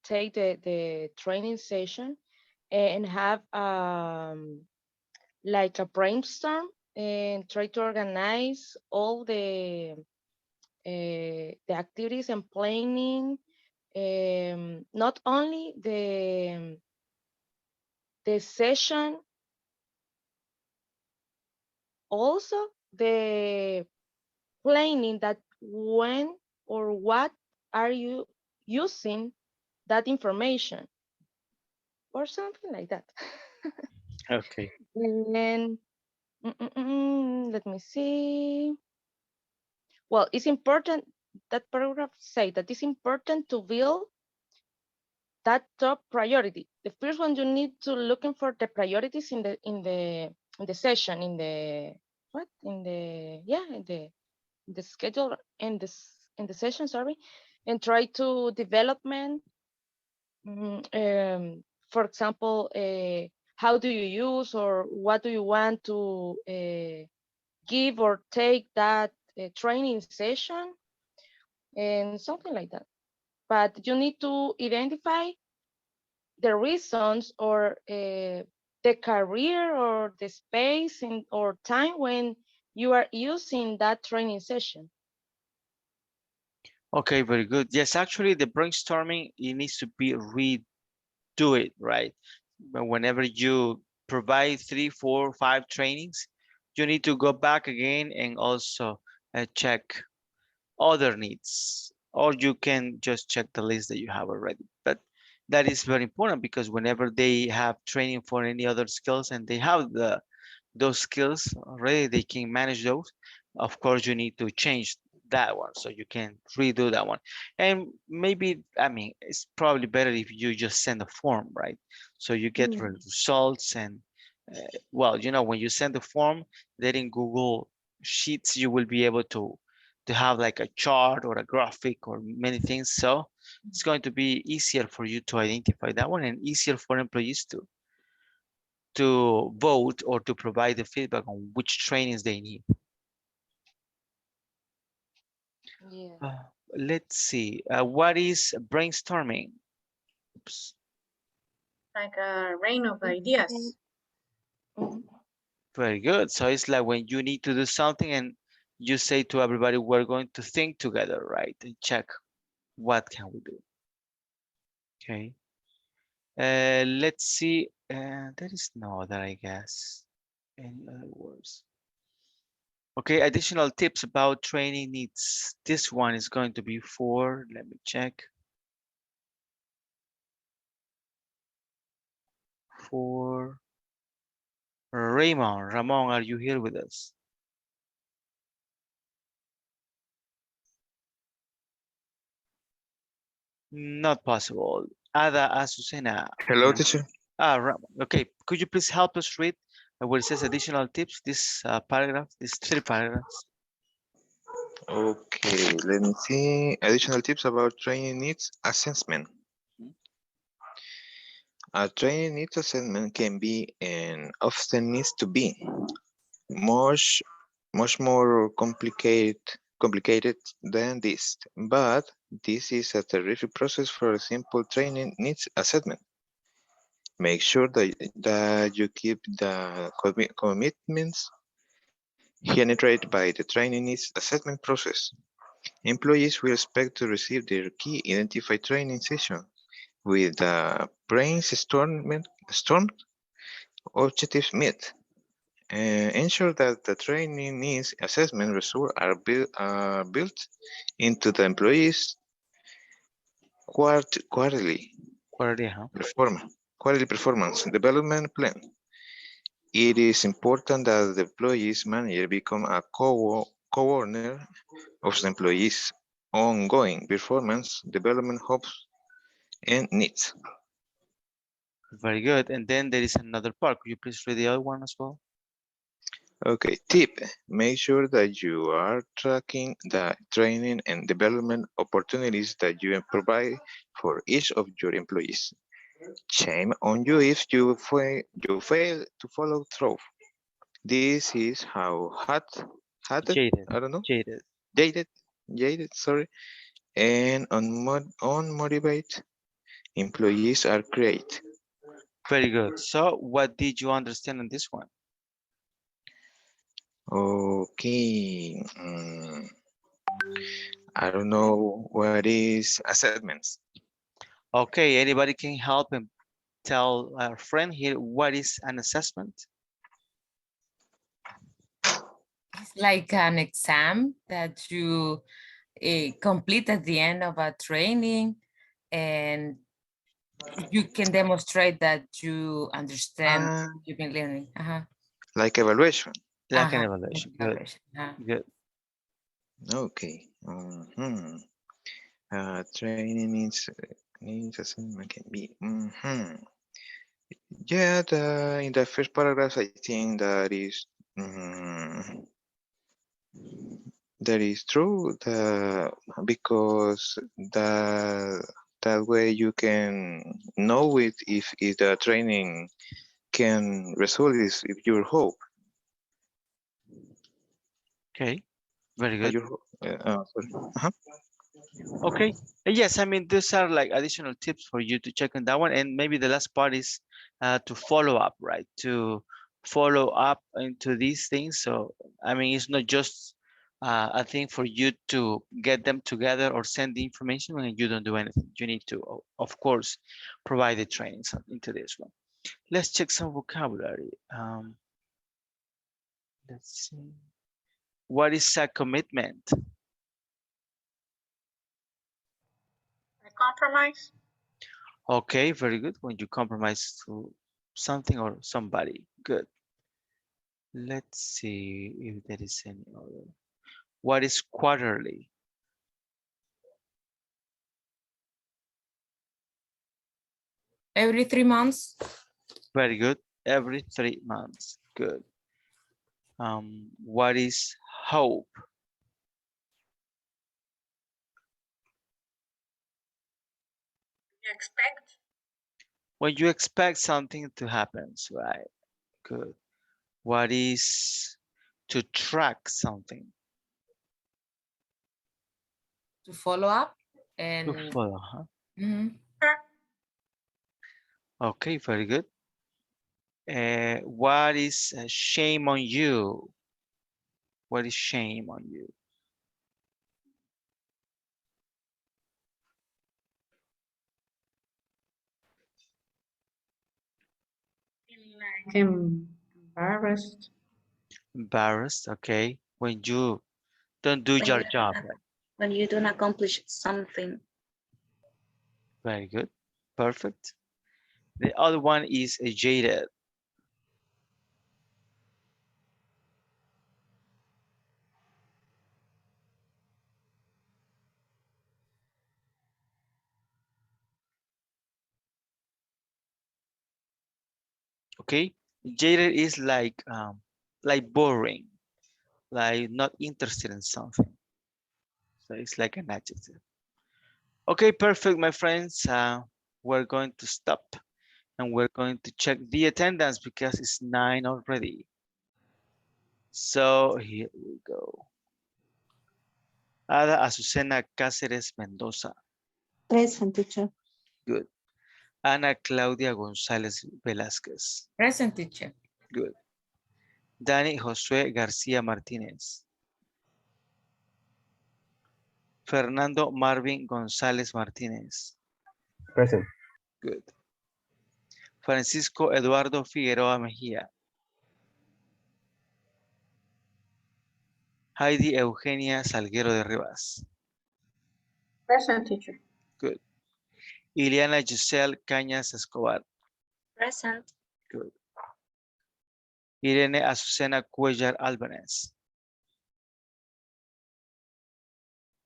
take the training session and have like a brainstorm and try to organize all the activities and planning, not only the session, also the planning that when or what are you using that information or something like that. Okay. And let me see. Well, it's important, that paragraph say that it's important to build that top priority. The first one, you need to looking for the priorities in the session, in the schedule, in the session, sorry, and try to development. For example, how do you use or what do you want to give or take that training session and something like that. But you need to identify the reasons or the career or the space or time when you are using that training session. Okay, very good. Yes, actually the brainstorming, it needs to be redo it, right? But whenever you provide 3, 4, 5 trainings, you need to go back again and also check other needs, or you can just check the list that you have already. But that is very important because whenever they have training for any other skills and they have those skills already, they can manage those. Of course, you need to change that one so you can redo that one. And maybe, I mean, it's probably better if you just send a form, right? So you get results and well, you know, when you send the form, then in Google Sheets, you will be able to have like a chart or a graphic or many things. So it's going to be easier for you to identify that one and easier for employees to vote or to provide the feedback on which trainings they need. Yeah. Let's see. What is brainstorming? Oops. Like a rain of ideas. Very good. So it's like when you need to do something and you say to everybody, we're going to think together, right? And check what can we do. Okay. Let's see. There is no other, I guess. Any other words? Okay, additional tips about training needs. This one is going to be for, let me check. For Raymond. Ramon, are you here with us? Not possible. Ada Azucena. Hello, teacher. Okay. Could you please help us read where it says additional tips, this paragraph, these 3 paragraphs? Okay, let me see. Additional tips about training needs assessment. A training needs assessment can be and often needs to be much more complicated than this, but this is a terrific process for a simple training needs assessment. Make sure that you keep the commitments generated by the training needs assessment process. Employees will expect to receive their key identified training session with the brainstorm objectives met. Ensure that the training needs assessment results are built into the employees' quarterly performance development plan. It is important that the employees manager become a co-owner of the employees' ongoing performance development hopes and needs. Very good. And then there is another part. Could you please read the other one as well? Okay, tip, make sure that you are tracking the training and development opportunities that you provide for each of your employees. Shame on you if you fail to follow through. This is how jaded, sorry, and unmotivated employees are created. Very good. So what did you understand on this one? Okay. I don't know what is assessments. Okay, anybody can help and tell our friend here what is an assessment? It's like an exam that you complete at the end of a training, and you can demonstrate that you understand you've been learning. Like evaluation. Like an evaluation. Good. Good. Okay. Training needs assessment can be. Yeah, in the first paragraph, I think that is true. Because that way you can know it if the training can result is if your hope. Okay, very good. Sorry. Okay, yes, I mean, these are like additional tips for you to check on that one. And maybe the last part is to follow up, right? To follow up into these things. So, I mean, it's not just a thing for you to get them together or send the information and you don't do anything. You need to, of course, provide the training into this one. Let's check some vocabulary. Let's see. What is a commitment? A compromise. Okay, very good. When you compromise to something or somebody. Good. Let's see if there is any other. What is quarterly? Every 3 months. Very good. Every 3 months. Good. What is hope? You expect. When you expect something to happen, right? Good. What is to track something? To follow up and To follow, huh? Mhm. Okay, very good. What is shame on you? What is shame on you? Like embarrassed. Embarrassed, okay. When you don't do your job, right? When you don't accomplish something. Very good. Perfect. The other one is jaded. Okay. Jaded is like boring, like not interested in something. So it's like an adjective. Okay, perfect, my friends. We're going to stop and we're going to check the attendance because it's 9 already. So here we go. Ada Azucena Cáceres Mendoza. Present, teacher. Good. Ana Claudia González Velázquez. Present, teacher. Good. Dani Josué García Martínez. Fernando Marvin González Martínez. Present. Good. Francisco Eduardo Figueroa Mejía. Heidi Eugenia Salguero de Rivas. Present, teacher. Good. Ileana Giselle Cañas Escobar. Present. Good. Irene Azucena Cuellar Álvarez.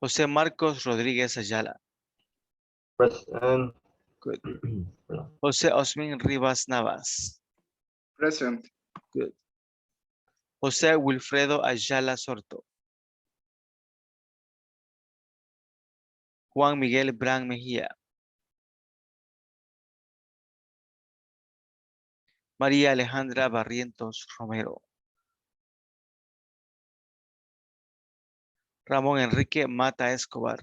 José Marcos Rodríguez Ayala. Present. Good. José Osmin Rivas Navas. Present. Good. José Wilfredo Ayala Sorto. Juan Miguel Bran Mejía. María Alejandra Barrientos Romero. Ramón Enrique Mata Escobar.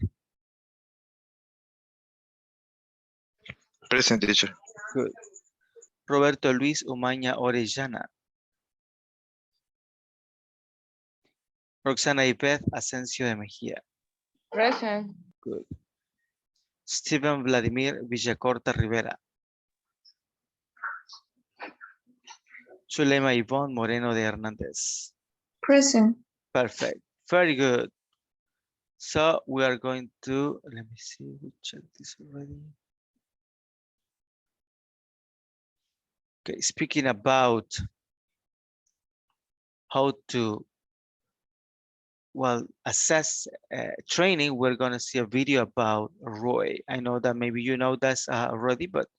Present, teacher. Good. Roberto Luis Umaña Orellana. Roxana Ipez Asensio de Mejía. Present. Good. Steven Vladimir Villacorta Rivera. Zulema Ivonne Moreno de Hernández. Present. Perfect. Very good. So we are going to, let me see, we checked this already. Okay, speaking about how to, well, assess training, we're going to see a video about ROI. I know that maybe you know that's already, but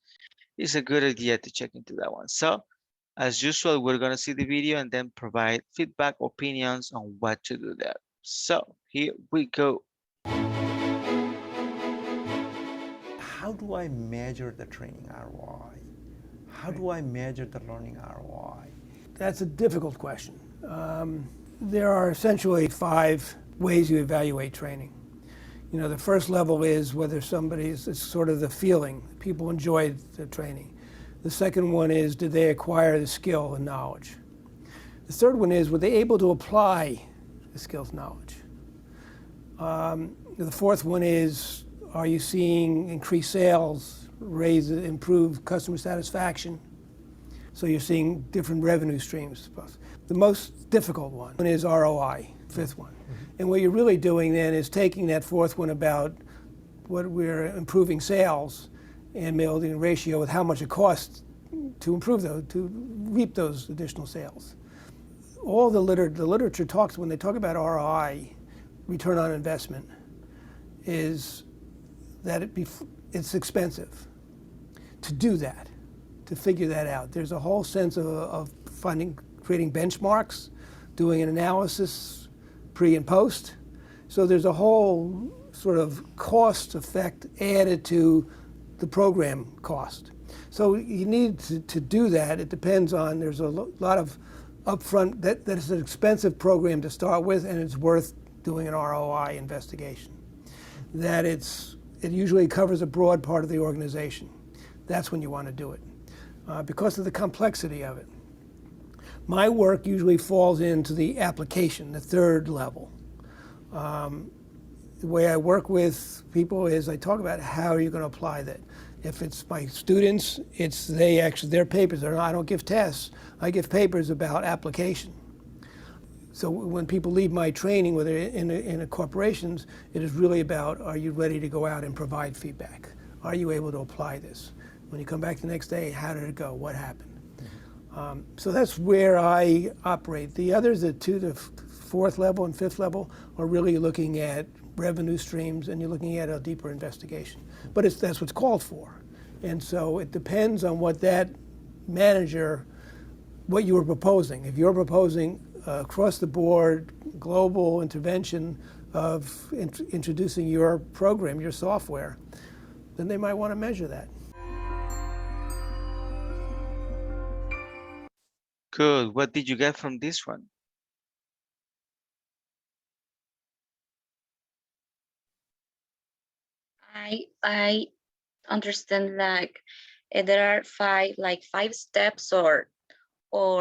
it's a good idea to check into that one. So as usual, we're going to see the video and then provide feedback, opinions on what to do there. So here we go. How do I measure the training ROI? How do I measure the learning ROI? That's a difficult question. There are essentially 5 ways you evaluate training. You know, the first level is whether somebody's, it's sort of the feeling, people enjoyed the training. The second one is, did they acquire the skill and knowledge? The third one is, were they able to apply the skills and knowledge? The fourth one is, are you seeing increased sales, improved customer satisfaction? So you're seeing different revenue streams. The most difficult one is ROI, fifth one. And what you're really doing then is taking that fourth one about what we're improving sales and building a ratio with how much it costs to improve those, to reap those additional sales. All the literature talks, when they talk about ROI, return on investment, is that it's expensive to do that, to figure that out. There's a whole sense of creating benchmarks, doing an analysis pre and post. So there's a whole sort of cost effect added to the program cost. So you need to do that. It depends on, there's a lot of upfront, that is an expensive program to start with, and it's worth doing an ROI investigation. That it usually covers a broad part of the organization. That's when you want to do it, because of the complexity of it. My work usually falls into the application, the third level. The way I work with people is I talk about how are you going to apply that. If it's my students, it's their papers. I don't give tests. I give papers about application. So when people leave my training, whether in corporations, it is really about, are you ready to go out and provide feedback? Are you able to apply this? When you come back the next day, how did it go? What happened? So that's where I operate. The others, the fourth level and fifth level, are really looking at revenue streams, and you're looking at a deeper investigation. But that's what's called for. And so it depends on what that manager, what you were proposing. If you're proposing across the board global intervention of introducing your program, your software, then they might want to measure that. Good. What did you get from this one? I understand like there are five steps or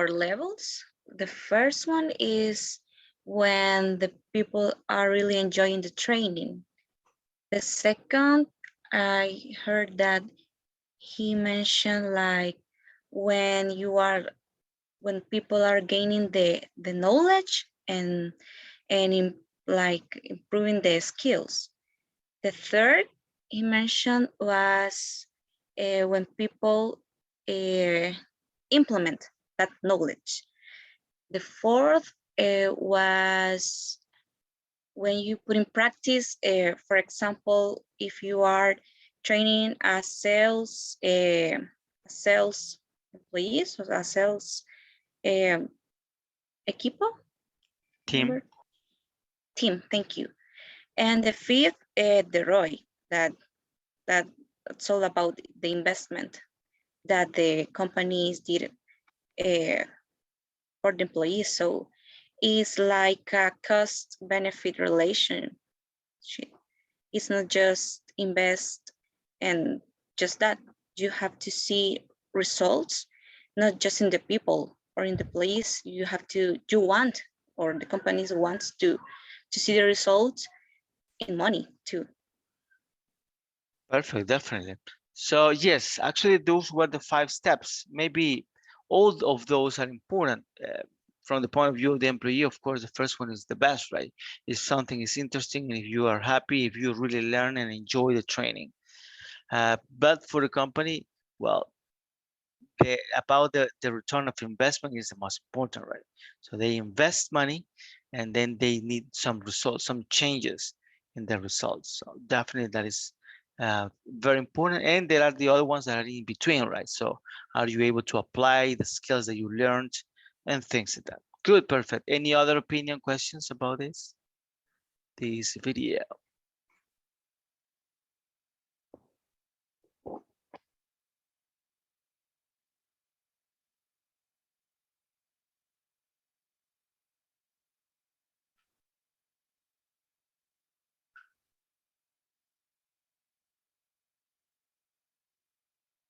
levels. The first one is when the people are really enjoying the training. The second, I heard that he mentioned like when people are gaining the knowledge and like improving the skills. The third he mentioned was when people implement that knowledge. The fourth was when you put in practice, for example, if you are training a sales employees or a sales equipo? Team. Team, thank you. And the fifth, the ROI, that's all about the investment that the companies did for the employees. So it's like a cost benefit relation. It's not just invest and just that. You have to see results, not just in the people or in the place. You want, or the companies wants to see the results in money too. Perfect, definitely. So yes, actually those were the 5 steps. Maybe all of those are important. From the point of view of the employee, of course, the first one is the best, right? If something is interesting, and if you are happy, if you really learn and enjoy the training. But for the company, well, about the return of investment is the most important, right? So they invest money and then they need some results, some changes in the results. So definitely that is very important. And there are the other ones that are in between, right? So are you able to apply the skills that you learned and things like that? Good, perfect. Any other opinion, questions about this video?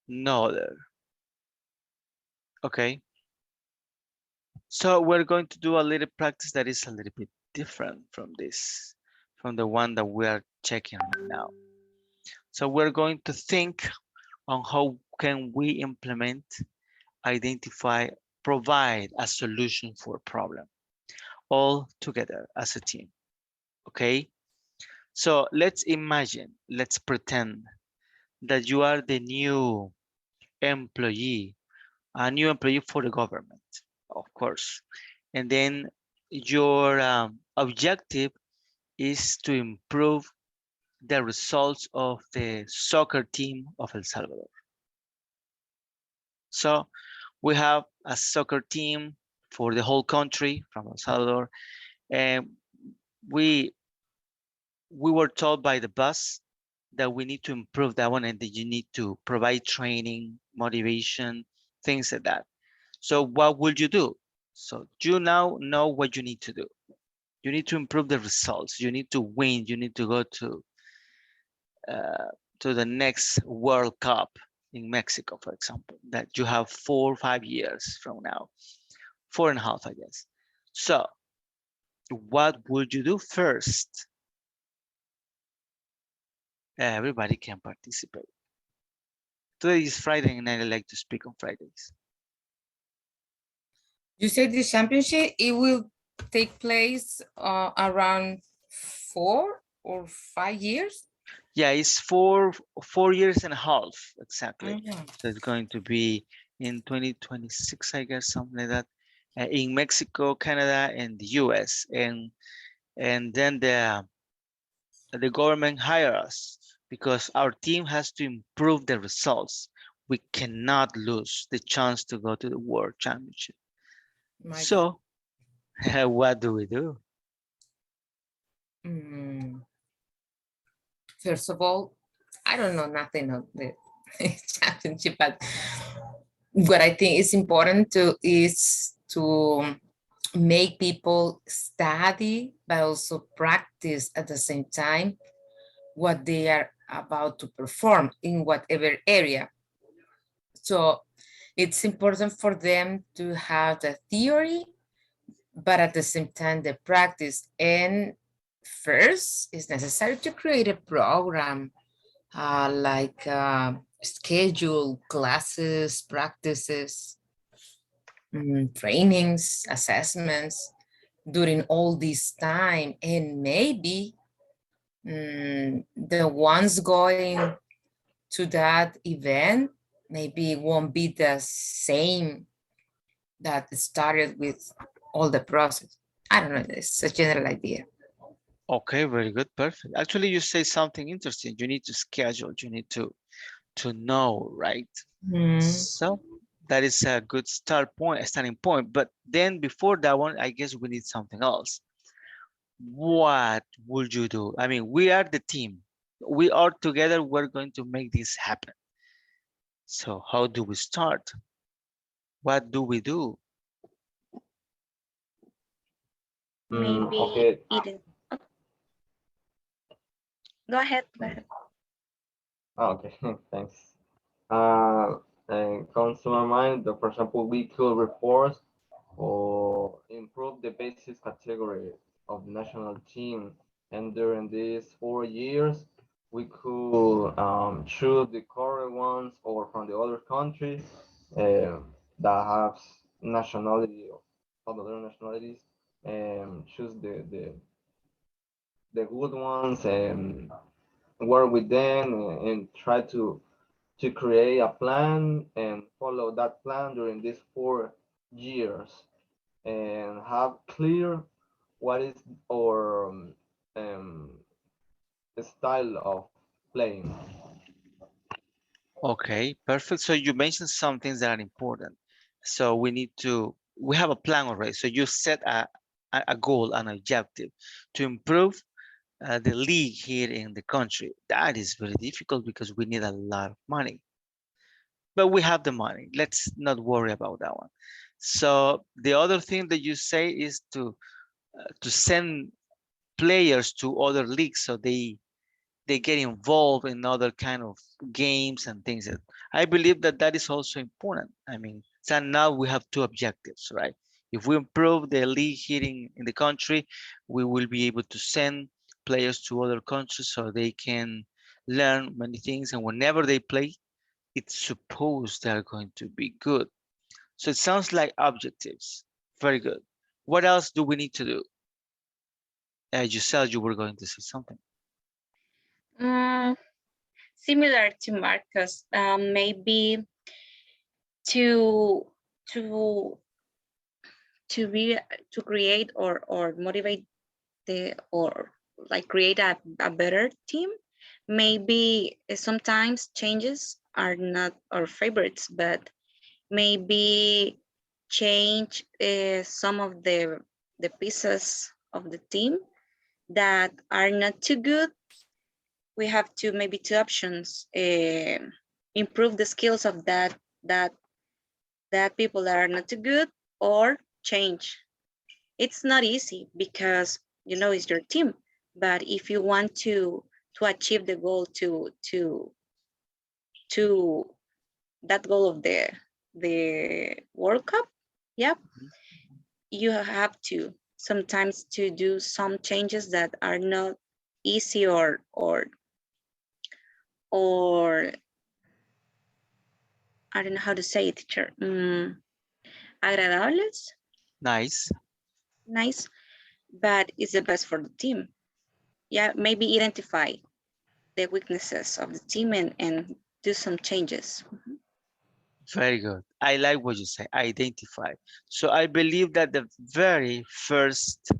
No there. Okay. So we're going to do a little practice that is a little bit different from this, from the one that we are checking right now. So we're going to think on how can we implement, identify, provide a solution for a problem all together as a team. Okay. So let's imagine, let's pretend that you are the new employee, a new employee for the government, of course. And then your objective is to improve the results of the soccer team of El Salvador. So we have a soccer team for the whole country from El Salvador, and we were told by the boss that we need to improve that one and that you need to provide training, motivation, things like that. So what would you do? So you now know what you need to do. You need to improve the results. You need to win. You need to go to the next World Cup in Mexico, for example, that you have 4 or 5 years from now, 4.5, I guess. So what would you do first? Everybody can participate. Today is Friday and I like to speak on Fridays. You said the championship, it will take place around 4 or 5 years? Yeah, it's 4 years and a half, exactly. So it's going to be in 2026, I guess, something like that, in Mexico, Canada, and the US. And then the government hire us because our team has to improve the results. We cannot lose the chance to go to the World Championship. So what do we do? First of all, I don't know nothing of the championship, but what I think is important is to make people study, but also practice at the same time what they are about to perform in whatever area. So it's important for them to have the theory, but at the same time the practice. And first, it's necessary to create a program, like schedule classes, practices, trainings, assessments during all this time. And maybe the ones going to that event maybe won't be the same that started with all the process. I don't know, it's a general idea. Okay, very good, perfect. Actually, you say something interesting. You need to schedule, you need to know, right? So that is a good starting point. But then before that one, I guess we need something else. What would you do? I mean, we are the team. We are together. We're going to make this happen. So how do we start? What do we do? Maybe Okay. Eden. Go ahead. Go ahead. Oh, okay, thanks. And comes to my mind that, for example, we could report or improve the basis category of the national team. And during these 4 years, we could choose the correct ones or from the other countries that have nationality of other nationalities, and choose the good ones and work with them and try to create a plan and follow that plan during these 4 years and have clear what is our style of playing. Okay, perfect. So you mentioned some things that are important. So we have a plan already. So you set a goal, an objective to improve the league here in the country. That is very difficult because we need a lot of money. But we have the money. Let's not worry about that one. So the other thing that you say is to send players to other leagues so they get involved in other kind of games and things. That I believe that is also important. I mean, so now we have two objectives, right? If we improve the league here in the country, we will be able to send players to other countries so they can learn many things. And whenever they play, it's supposed they're going to be good. So it sounds like objectives. Very good. What else do we need to do? You said you were going to say something. Similar to Marcus, maybe to create or motivate or like create a better team. Maybe sometimes changes are not our favorites, but maybe change some of the pieces of the team that are not too good. We have maybe two options: improve the skills of that people that are not too good, or change. It's not easy because it's your team, but if you want to achieve the goal to that goal of the World Cup, yep, you have to sometimes to do some changes that are not easy or I don't know how to say it, teacher. Agradables. Nice. Nice, but it's the best for the team. Yeah, maybe identify the weaknesses of the team and do some changes. Very good. I like what you say, identify. So I believe that the very first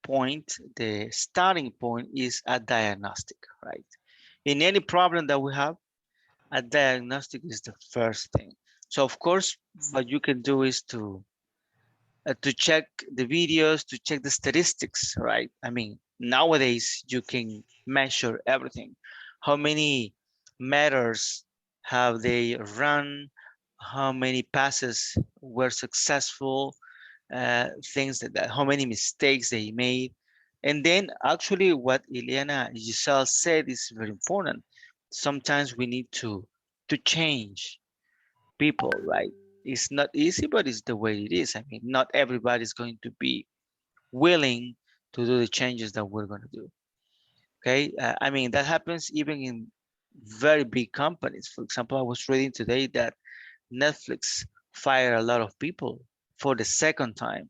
point, the starting point is a diagnostic, right? In any problem that we have, a diagnostic is the first thing. So of course, what you can do is to check the videos, to check the statistics, right? I mean, Nowadays, you can measure everything. How many matters have they run? How many passes were successful? Things like that. How many mistakes they made? And then actually what Eliana Giselle said is very important. Sometimes we need to change people, right? It's not easy, but it's the way it is. I mean, not everybody's going to be willing to do the changes that we're going to do. Okay, I mean that happens even in very big companies. For example, I was reading today that Netflix fired a lot of people for the second time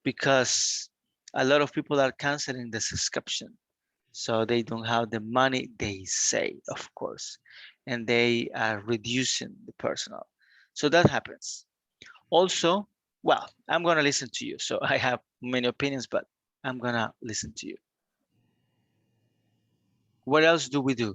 because a lot of people are canceling the subscription. So they don't have the money, they say, of course, and they are reducing the personnel. So that happens. Also, well, I'm gonna listen to you. So I have many opinions, but I'm gonna listen to you. What else do we do?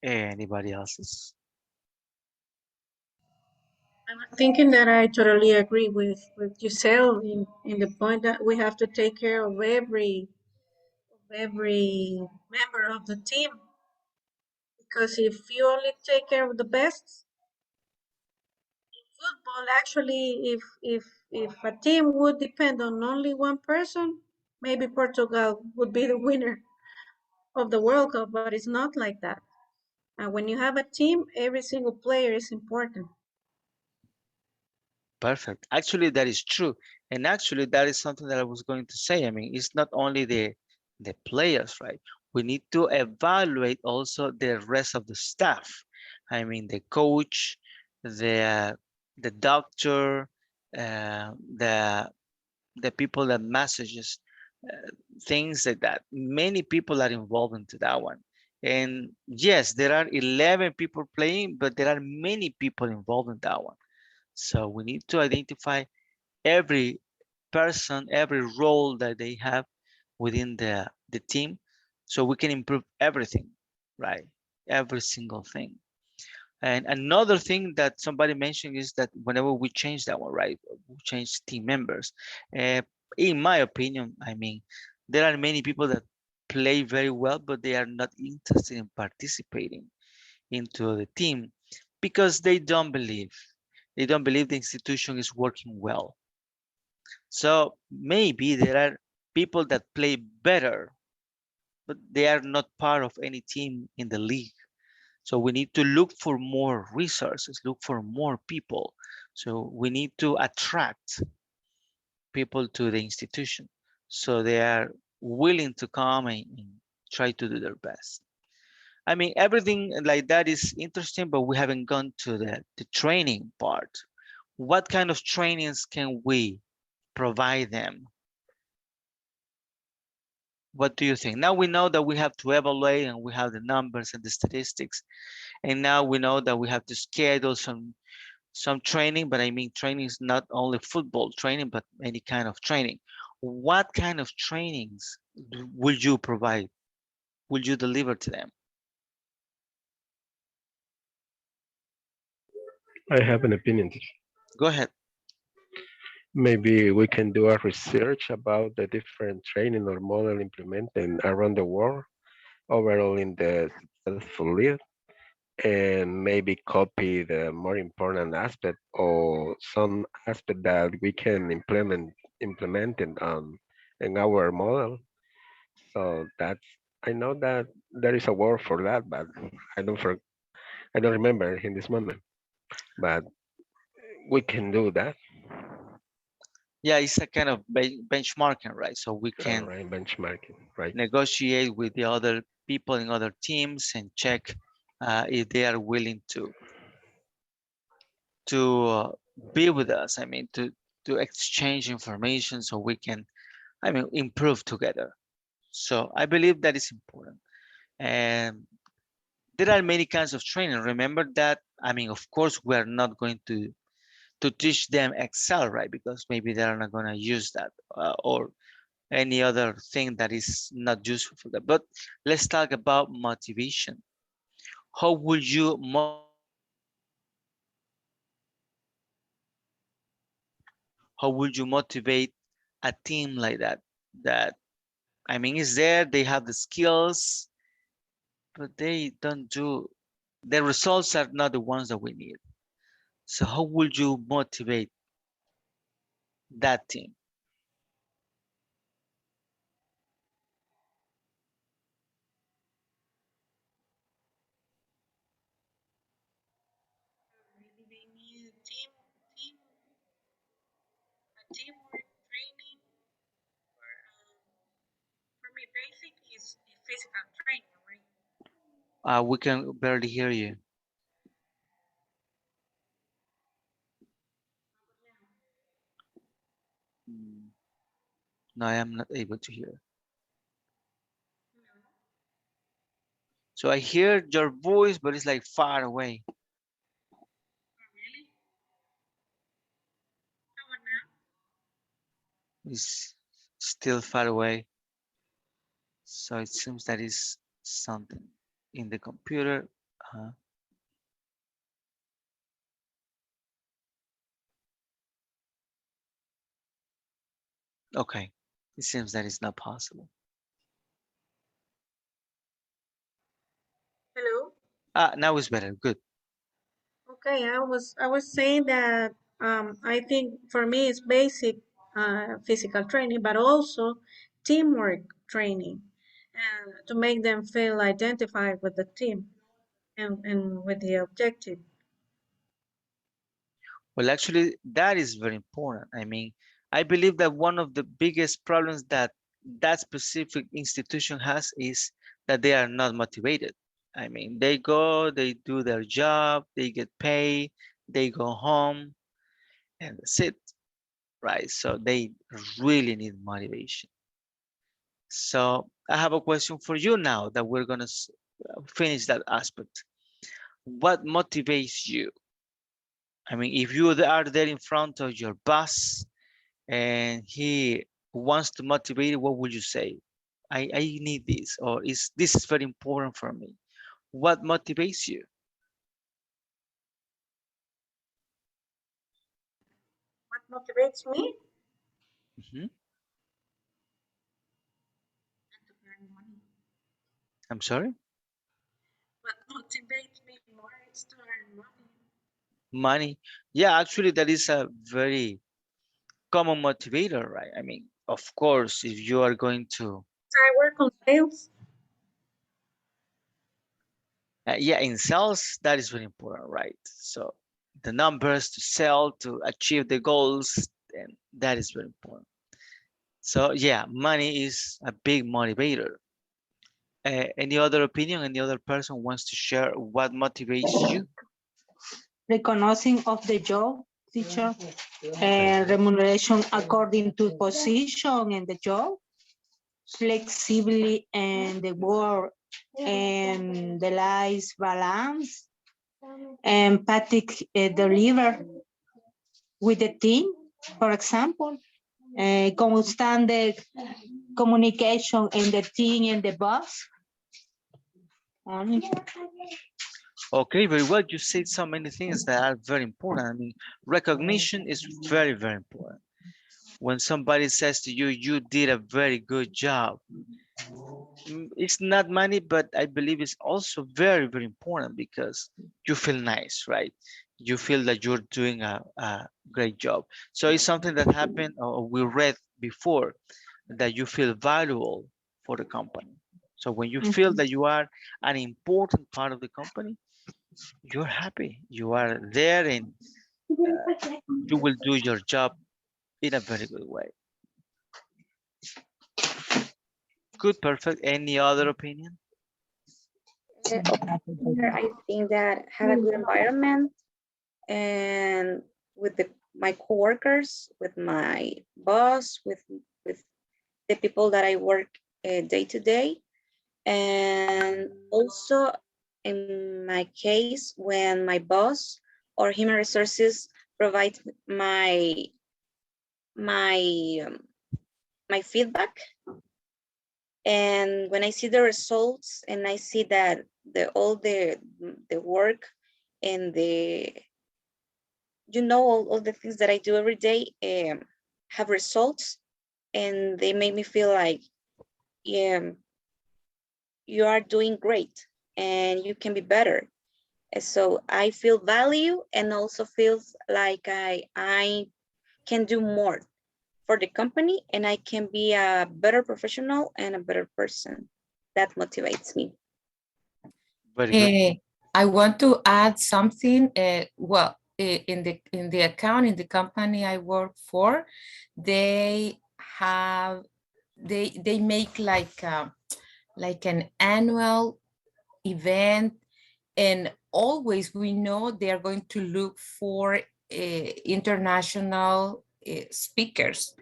Anybody else's? I'm thinking that I totally agree with Giselle in the point that we have to take care of every member of the team, because if you only take care of the best in football, actually, if a team would depend on only one person, maybe Portugal would be the winner of the World Cup, but it's not like that. And when you have a team, every single player is important. Perfect. Actually, that is true. And actually, that is something that I was going to say. I mean, it's not only the players, right? We need to evaluate also the rest of the staff. I mean, the coach, the doctor, the people that messages, things like that. Many people are involved into that one. And yes, there are 11 people playing, but there are many people involved in that one. So we need to identify every person, every role that they have within the team so we can improve everything, right? Every single thing. And another thing that somebody mentioned is that whenever we change that one, right? We change team members. Uh, in my opinion, I mean, there are many people that play very well, but they are not interested in participating into the team because they don't believe. They don't believe the institution is working well. So maybe there are people that play better, but they are not part of any team in the league. So we need to look for more resources, look for more people. So we need to attract people to the institution so they are willing to come and try to do their best. I mean, everything like that is interesting, but we haven't gone to the training part. What kind of trainings can we provide them? What do you think? Now we know that we have to evaluate and we have the numbers and the statistics. And now we know that we have to schedule some training, but I mean, training is not only football training, but any kind of training. What kind of trainings will you provide? Will you deliver to them? I have an opinion. Go ahead. Maybe we can do a research about the different training or model implemented around the world, overall in the successful lead, and maybe copy the more important aspect or some aspect that we can implement in our model. So that's I know that there is a word for that, but I don't remember in this moment. But we can do that. Yeah, it's a kind of benchmarking, right? So we can Right, benchmarking, right? negotiate with the other people in other teams and check if they are willing to be with us. I mean, to exchange information so we can, I mean, improve together. So I believe that is important. And there are many kinds of training. Remember that, I mean, of course, we are not going to teach them Excel, right? Because maybe they are not going to use that, or any other thing that is not useful for them. But let's talk about motivation. How would you motivate a team like that? That, I mean, is there, they have the skills, but they don't do, the results are not the ones that we need. So how would you motivate that team? Teamwork training, for me, basic is physical training, right? We can barely hear you. No, I am not able to hear. So I hear your voice, but it's like far away. Really? It's still far away. So it seems that is something in the computer. Okay, it seems that it's not possible. Hello? Now it's better, good. Okay, I was saying that I think for me it's basic physical training, but also teamwork training, and to make them feel identified with the team and with the objective. Well, actually, that is very important. I mean, I believe that one of the biggest problems that that specific institution has is that they are not motivated. I mean, they go, they do their job, they get paid, they go home, and that's it, right? So they really need motivation. So I have a question for you now that we're gonna finish that aspect. What motivates you? I mean, if you are there in front of your boss and he wants to motivate you, what would you say? I need this, or this is very important for me. What motivates you? What motivates me? Mhm. I'm sorry? What motivates me more is to earn money. Money. Yeah, actually, that is a very common motivator, right? I mean, of course, if you are going to, I work on sales. yeah, in sales, that is very important, right? So the numbers to sell, to achieve the goals, and that is very important. So yeah, money is a big motivator. Any other opinion? Any other person wants to share what motivates you? Recognizing of the job, teacher, and remuneration according to position and the job, flexibility and the work and the life balance, empathic deliver with the team, for example, constant communication in the team and the boss. Okay, very well. You said so many things that are very important. I mean, recognition is very, very important. When somebody says to you, you did a very good job, it's not money, but I believe it's also very, very important because you feel nice, right? You feel that you're doing a great job. So it's something that happened or we read before, that you feel valuable for the company. So when you feel that you are an important part of the company, you're happy. You are there and you will do your job in a very good way. Good, perfect. Any other opinion? I think that have a good environment and with my coworkers, with my boss, with the people that I work day to day, and also in my case when my boss or human resources provide my my feedback. And when I see the results and I see that all the work and all the things that I do every day have results, and they make me feel like, yeah, you are doing great and you can be better. And so I feel value and also feels like I can do more for the company, and I can be a better professional and a better person. That motivates me. Very good. I want to add something. Well, in the account, in the company I work for, they make like an annual event, and always we know they are going to look for international speakers.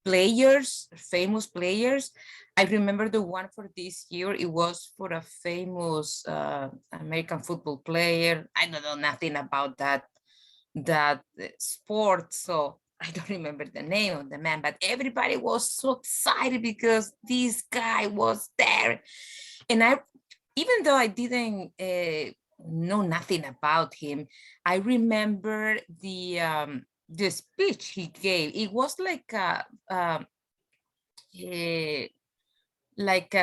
Players, famous players. I remember the one for this year, it was for a famous American football player. I don't know nothing about that sport, so I don't remember the name of the man, but everybody was so excited because this guy was there. And even though I didn't know nothing about him, I remember the speech he gave. It was like a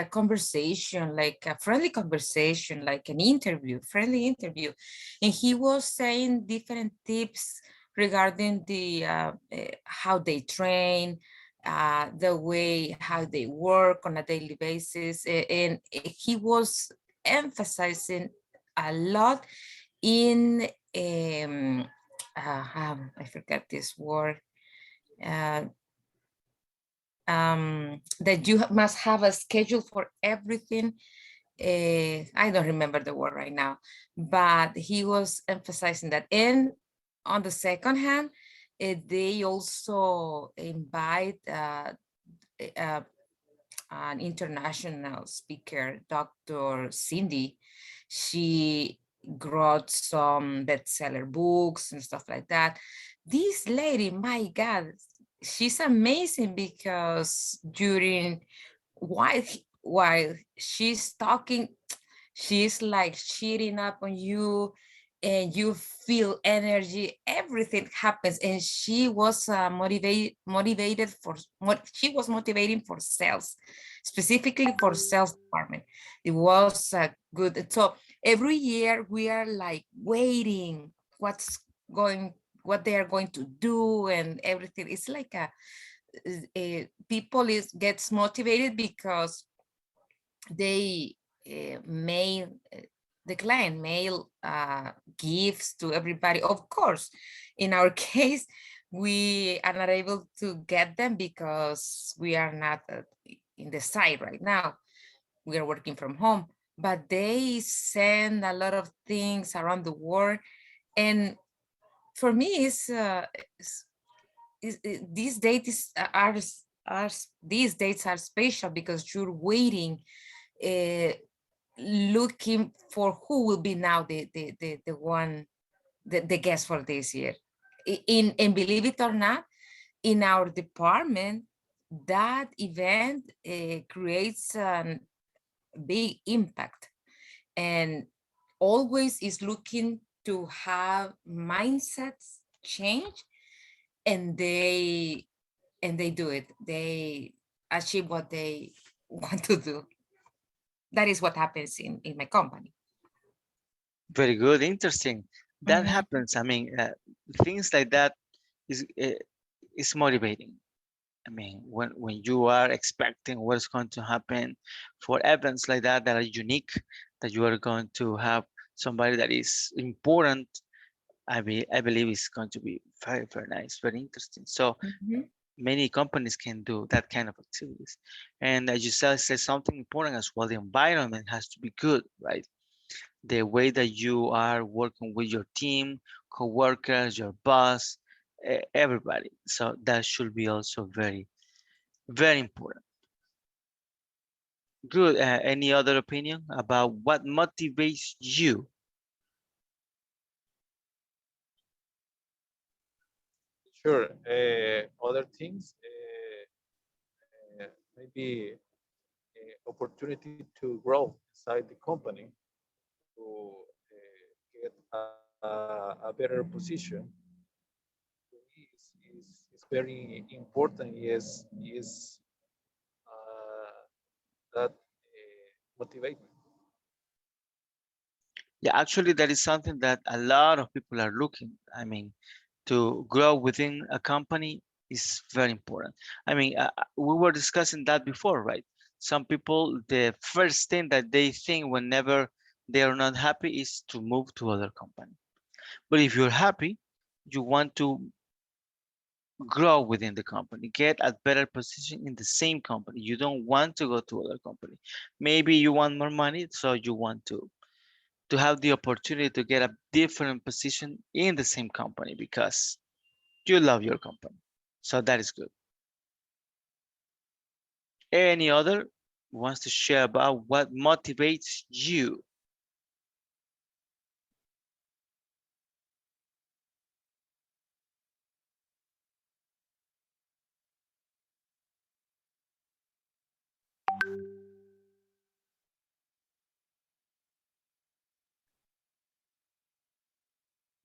conversation, like a friendly conversation, like an interview, friendly interview. And he was saying different tips regarding the how they train, the way how they work on a daily basis. And he was emphasizing a lot in I forgot this word, that you must have a schedule for everything. I don't remember the word right now, but he was emphasizing that. And on the second hand, they also invite an international speaker, Dr. Cindy. She wrote some bestseller books and stuff like that. This lady, my God, she's amazing, because while she's talking, she's like cheering up on you, and you feel energy, everything happens. And she was motivating for sales, specifically for sales department. It was good. So every year we are like waiting what they are going to do and everything. It's like people gets motivated because they the client mail gifts to everybody. Of course, in our case, we are not able to get them because we are not in the site right now. We are working from home, but they send a lot of things around the world. And for me, these dates are special because you're waiting, looking for who will be now the guest for this year. And believe it or not, in our department, that event creates a big impact, and always is looking to have mindsets change, and they do it. They achieve what they want to do. That is what happens in my company. Very good, interesting. That happens. I mean, things like that is motivating. I mean, when you are expecting what's going to happen for events like that are unique, that you are going to have somebody that is important, I believe it's going to be very, very nice, very interesting. So many companies can do that kind of activities. And as you said something important as well, the environment has to be good, right? The way that you are working with your team, co-workers, your boss, everybody. So that should be also very, very important. Good. Any other opinion about what motivates you? Sure. Other things, maybe opportunity to grow inside the company to get a better position is very important. Is that motivate me. Yeah, actually, that is something that a lot of people are looking. I mean, to grow within a company is very important. I mean, we were discussing that before, right? Some people, the first thing that they think whenever they are not happy is to move to other company. But if you're happy, you want to grow within the company, get a better position in the same company. You don't want to go to other company. Maybe you want more money, so you want to have the opportunity to get a different position in the same company because you love your company. So that is good. Any other wants to share about what motivates you?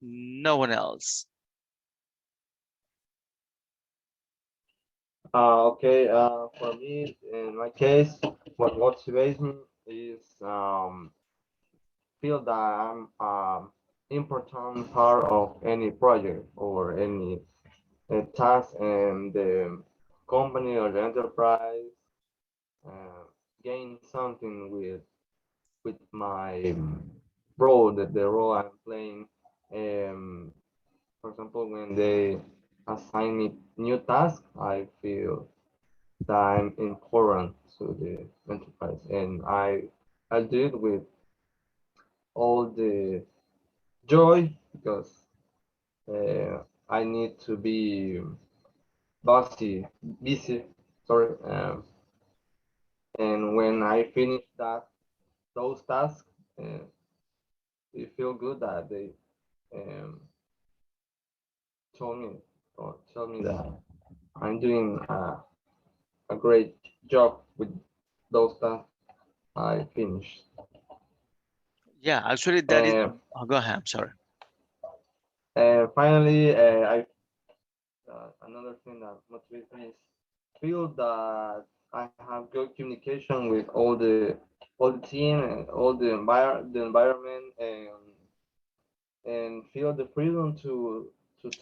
No one else. Okay, for me, in my case, what motivates me is feel that I'm important part of any project or any task in the company or the enterprise, gain something with my role, the role I'm playing. For example, when they assign me new tasks, I feel that I'm important to the enterprise, and I do it with all the joy because I need to be busy, sorry, and when I finish those tasks, it feel good that they um, told me or tell me that I'm doing a great job with those tasks I finished. Yeah, actually that is, oh, go ahead, I'm sorry. Finally, another thing that motivates me is feel that I have good communication with all the team and all the environment, and feel the freedom to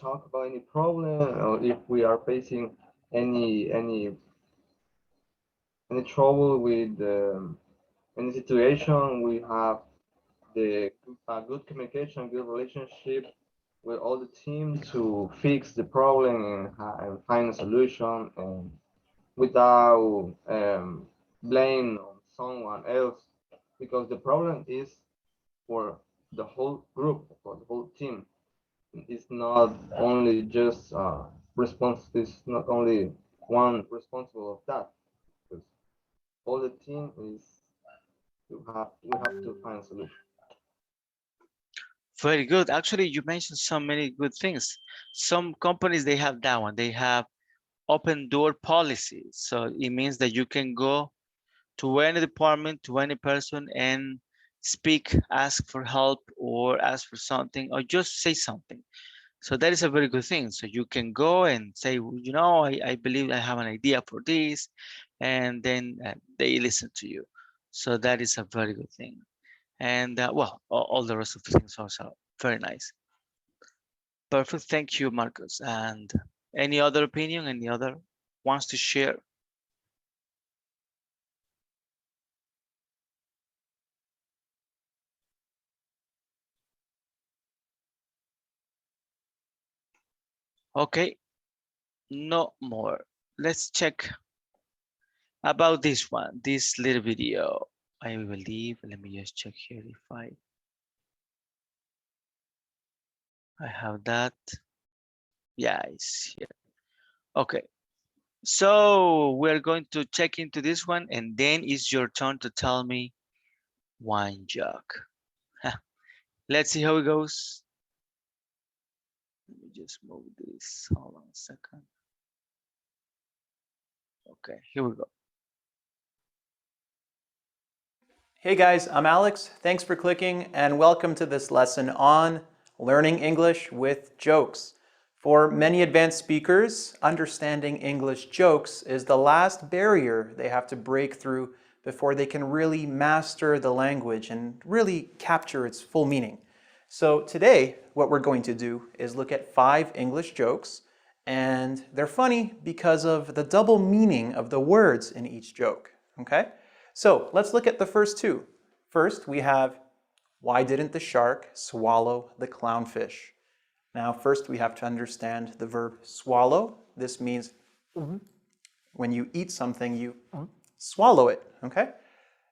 talk about any problem or if we are facing any trouble with any situation. We have the good communication, good relationship with all the team to fix the problem and find a solution, and without blame on someone else, because the problem is for the whole group, for the whole team. It's not only just it's not only one responsible of that, because all the team is we have to find a solution. Very good. Actually, you mentioned so many good things. Some companies, they have that one. They have open door policy. So it means that you can go to any department, to any person and speak, ask for help or ask for something or just say something. So that is a very good thing. So you can go and say, you know, I believe I have an idea for this, and then they listen to you. So that is a very good thing. And well, all the rest of the things also very nice. Perfect. Thank you, Marcos. And any other opinion? Any other wants to share? Okay, no more. Let's check about this one, this little video. I believe, let me just check here if I have that. Yeah, it's here. Okay, so we're going to check into this one and then it's your turn to tell me one joke. Let's see how it goes. just move this. Hold on a second. Okay, here we go. Hey guys, I'm Alex. Thanks for clicking and welcome to this lesson on learning English with jokes. For many advanced speakers, understanding English jokes is the last barrier they have to break through before they can really master the language and really capture its full meaning. So today, what we're going to do is look at 5 English jokes, and they're funny because of the double meaning of the words in each joke, okay? So let's look at the first 2. First, we have, why didn't the shark swallow the clownfish? Now, first we have to understand the verb swallow. This means when you eat something, you swallow it, okay?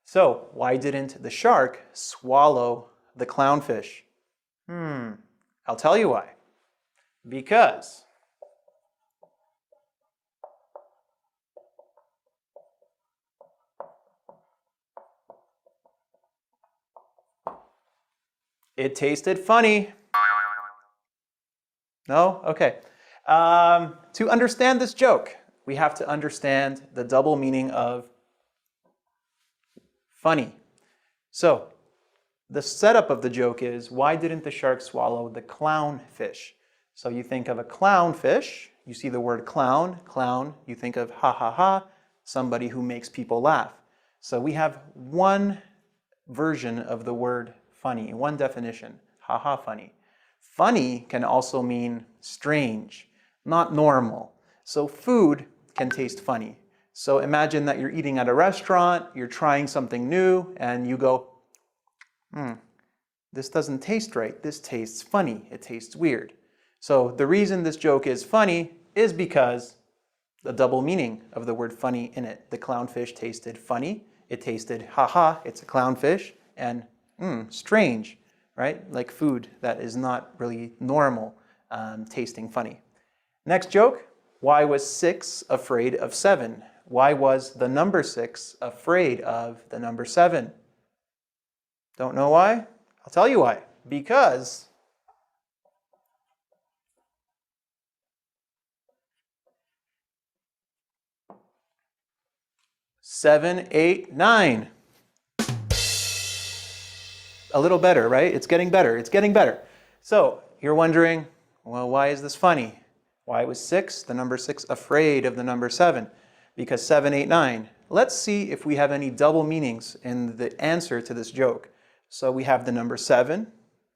So, why didn't the shark swallow the clownfish? I'll tell you why. Because it tasted funny. No? Okay. To understand this joke, we have to understand the double meaning of funny. So, the setup of the joke is, why didn't the shark swallow the clownfish? So you think of a clownfish, you see the word clown, you think of ha ha ha, somebody who makes people laugh. So we have one version of the word funny, one definition, ha ha funny. Funny can also mean strange, not normal. So food can taste funny. So imagine that you're eating at a restaurant, you're trying something new, and you go, this doesn't taste right. This tastes funny. It tastes weird. So the reason this joke is funny is because the double meaning of the word funny in it. The clownfish tasted funny. It tasted haha, it's a clownfish, and strange, right? Like food that is not really normal, tasting funny. Next joke, why was 6 afraid of 7? Why was the number 6 afraid of the number 7? Don't know why? I'll tell you why. Because seven, 8, 9. A little better, right? It's getting better. It's getting better. So you're wondering, well, why is this funny? Why was 6, the number 6, afraid of the number 7? Because 7, 8, 9. Let's see if we have any double meanings in the answer to this joke. So we have the number 7,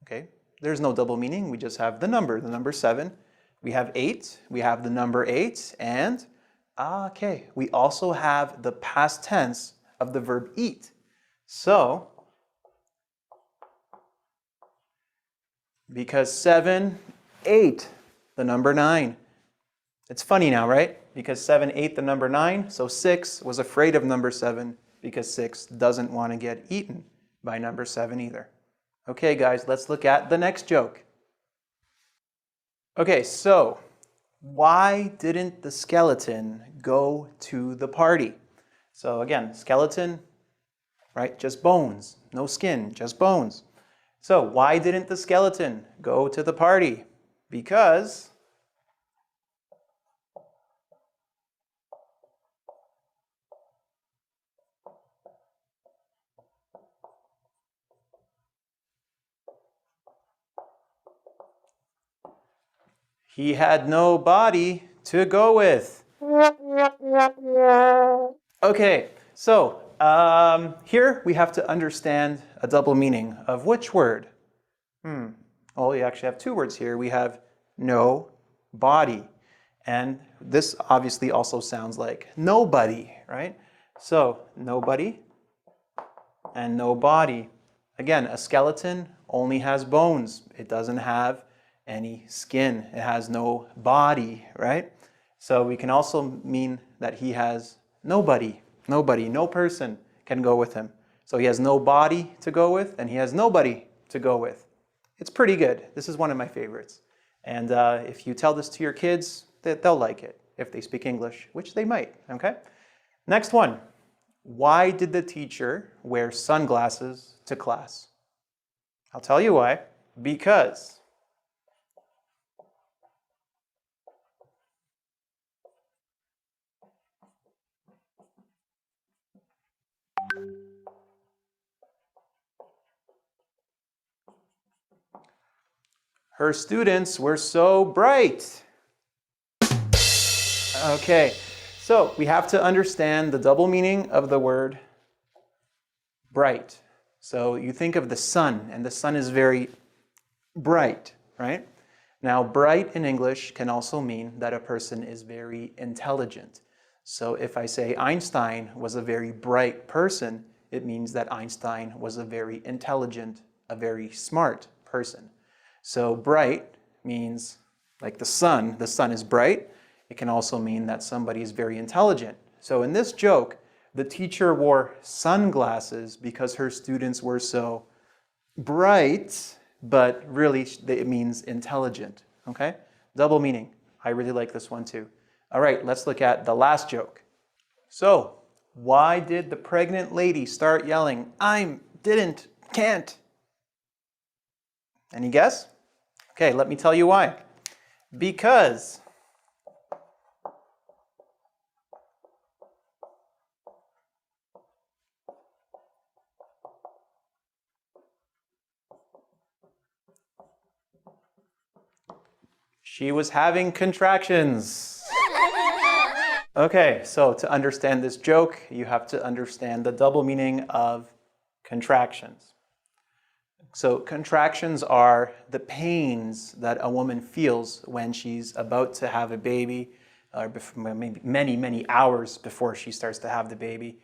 okay? There's no double meaning, we just have the number 7. We have 8, we have the number 8, and, okay, we also have the past tense of the verb eat. So, because 7, 8, the number 9. It's funny now, right? Because 7, 8, the number 9, so 6 was afraid of number 7 because 6 doesn't want to get eaten by number 7 either. Okay, guys, let's look at the next joke. Okay, so why didn't the skeleton go to the party? So again, skeleton, right? Just bones, no skin, just bones. So why didn't the skeleton go to the party? Because he had no body to go with. Okay, so here we have to understand a double meaning of which word? Well, we actually have 2 words here. We have no body. And this obviously also sounds like nobody, right? So nobody and no body. Again, a skeleton only has bones. It doesn't have any skin. It has no body, right? So we can also mean that he has nobody, no person can go with him. So he has no body to go with, and he has nobody to go with. It's pretty good. This is one of my favorites. And if you tell this to your kids, they'll like it if they speak English, which they might, okay? Next one. Why did the teacher wear sunglasses to class? I'll tell you why. Because Her students were so bright. Okay, so we have to understand the double meaning of the word bright. So you think of the sun, and the sun is very bright, right? Now, bright in English can also mean that a person is very intelligent. So if I say Einstein was a very bright person, it means that Einstein was a very intelligent, a very smart person. So bright means like the sun is bright. It can also mean that somebody is very intelligent. So in this joke, the teacher wore sunglasses because her students were so bright, but really it means intelligent, okay? Double meaning. I really like this one too. All right, let's look at the last joke. So, why did the pregnant lady start yelling, I'm, didn't, can't? Any guess? Okay, let me tell you why. Because she was having contractions. Okay, so to understand this joke, you have to understand the double meaning of contractions. So contractions are the pains that a woman feels when she's about to have a baby, or maybe many hours before she starts to have the baby.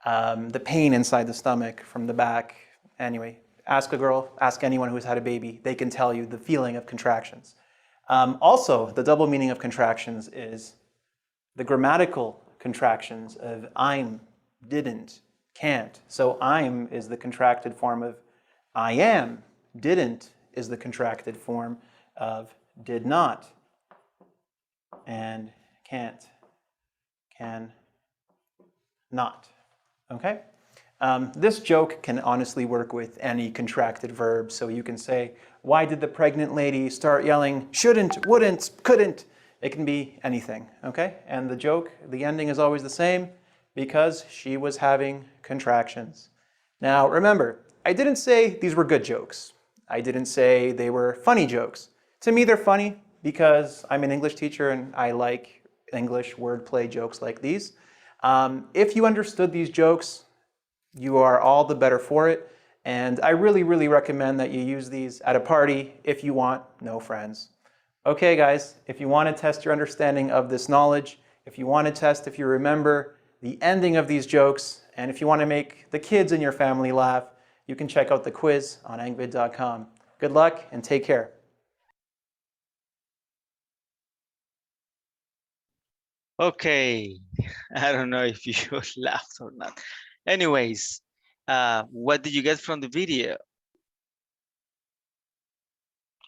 The pain inside the stomach from the back. Anyway, ask a girl, ask anyone who's had a baby, they can tell you the feeling of contractions. Also, the double meaning of contractions is the grammatical contractions of I'm, didn't, can't. So I'm is the contracted form of I am. Didn't is the contracted form of did not. And can't, can, not. Okay? This joke can honestly work with any contracted verb. So you can say, why did the pregnant lady start yelling, shouldn't, wouldn't, couldn't? It can be anything, okay? And the joke, the ending is always the same, because she was having contractions. Now, remember, I didn't say these were good jokes. I didn't say they were funny jokes. To me, they're funny because I'm an English teacher and I like English wordplay jokes like these. If you understood these jokes, you are all the better for it. And I really, really recommend that you use these at a party if you want no friends. Okay, guys, if you want to test your understanding of this knowledge, if you want to test if you remember the ending of these jokes, and if you want to make the kids in your family laugh, you can check out the quiz on angvid.com. Good luck and take care. Okay, I don't know if you laughed or not. Anyways, what did you get from the video?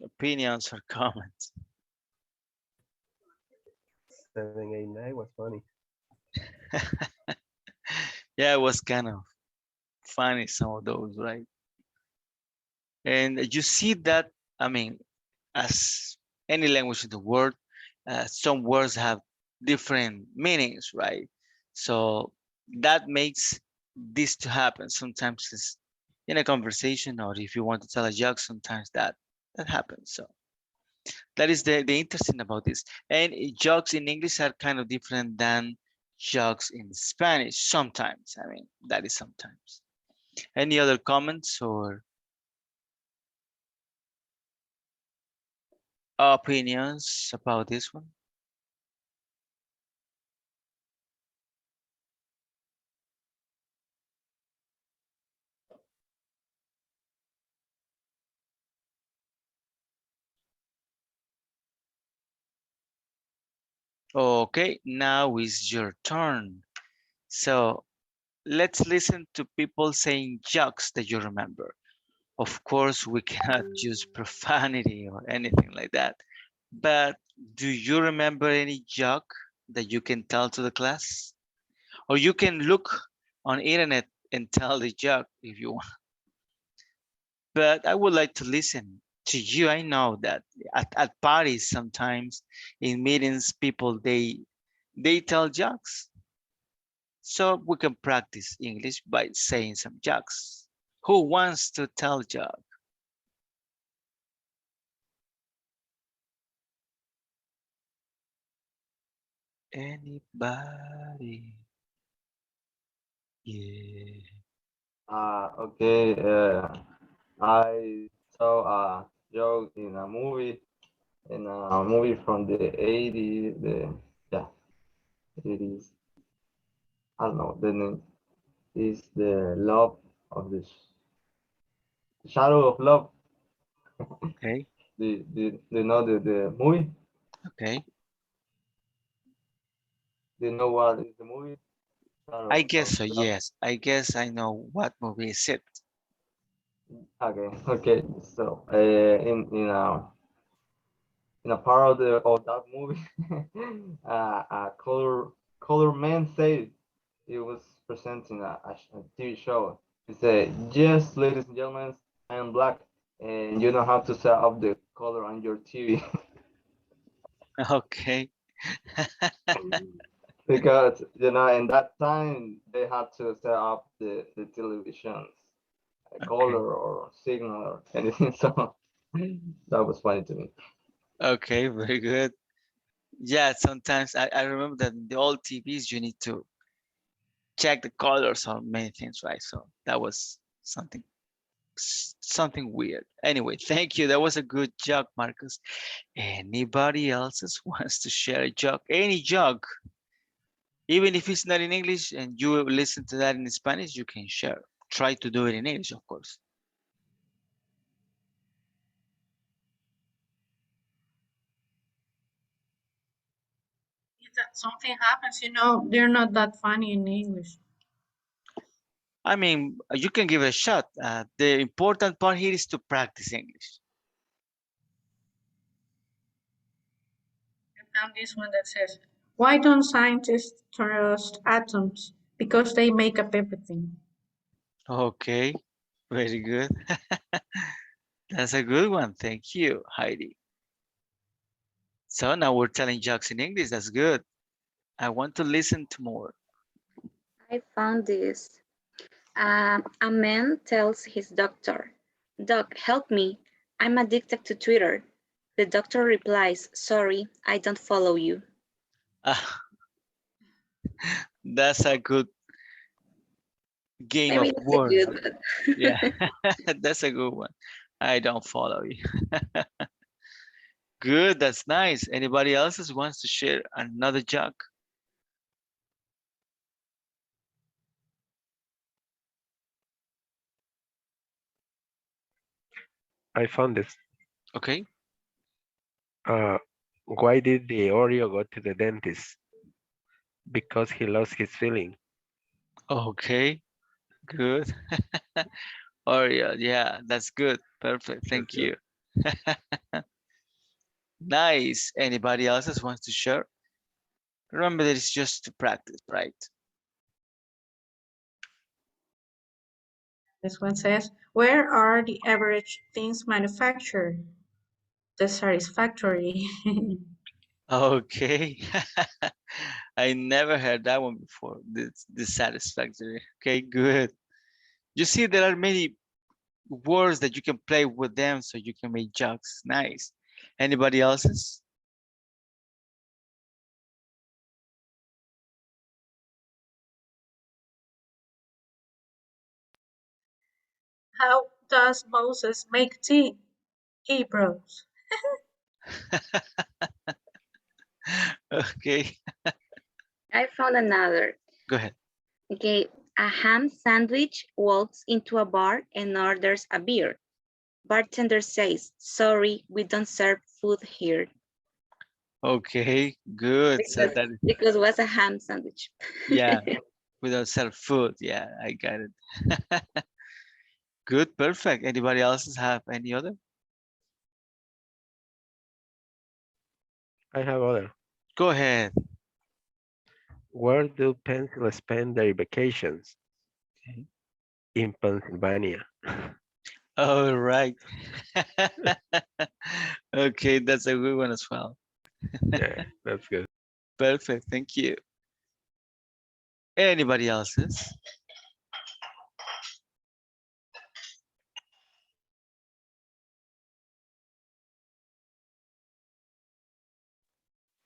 Opinions or comments? 789 was funny. Yeah, it was kind of funny, some of those, right? And you see that, I mean, as any language in the world, some words have different meanings, right? So that makes this to happen. Sometimes it's in a conversation, or if you want to tell a joke, sometimes that happens. So that is the interesting about this. And jokes in English are kind of different than jokes in Spanish sometimes. I mean, that is sometimes. Any other comments or opinions about this one? Okay, now is your turn. So let's listen to people saying jokes that you remember. Of course, we cannot use profanity or anything like that. But do you remember any joke that you can tell to the class? Or you can look on internet and tell the joke if you want. But I would like to listen to you. I know that at parties sometimes, in meetings, people they tell jokes. So we can practice English by saying some jokes. Who wants to tell a joke? Anybody? Yeah. Okay. I saw a joke in a movie from the 80s. Yeah, 80s. I don't know the name. Is the love of the shadow of love. Okay. Do you know the movie? Okay. Do you know what is the movie? I Shadow guess of so, love. yes. I guess I know what movie is it. Okay. So in a part of that movie, a color man said he was presenting a TV show. He said, "Yes, ladies and gentlemen, I am black, and you know how to set up the color on your TV." Okay. Because in that time they had to set up the televisions Okay. color or signal or anything. So that was funny to me. Okay, very good. Yeah, sometimes I remember that in the old TVs you need to check the colors on many things, right? So that was something weird. Anyway, thank you. That was a good joke, Marcus. Anybody else wants to share a joke? Any joke, even if it's not in English and you listen to that in Spanish, you can share. Try to do it in English, of course. If that something happens, they're not that funny in English. I mean, you can give it a shot. The important part here is to practice English. I found this one that says, why don't scientists trust atoms? Because they make up everything. Okay, very good. That's a good one. Thank you, Heidi. So now we're telling jokes in English. That's good. I want to listen to more. I found this. A man tells his doctor, "Doc, help me. I'm addicted to Twitter." The doctor replies, "Sorry, I don't follow you." That's a good game of Maybe that's a words. good one. Yeah, that's a good one. I don't follow you. Good, that's nice. Anybody else wants to share another joke? I found this. Okay. Why did the Oreo go to the dentist? Because he lost his feeling. Okay, good. Oreo, yeah, that's good. Perfect. Thank you. Nice. Anybody else wants to share? Remember that it's just to practice, right? This one says, where are the average things manufactured? The satisfactory. Okay. I never heard that one before. This satisfactory. Okay, good. You see, there are many words that you can play with them so you can make jokes. Nice. Anybody else's? How does Moses make tea? He bros. Okay. I found another. Go ahead. Okay, a ham sandwich walks into a bar and orders a beer. Bartender says, "Sorry, we don't serve food here." Okay, good. So Because, that because it was a ham sandwich. yeah, without self food. Yeah, I got it. Good, perfect. Anybody else have any other? I have other. Go ahead. Where do pencils spend their vacations? Okay. In Pennsylvania. All right. Okay, that's a good one as well. Yeah, that's good. Perfect. Thank you. Anybody else's?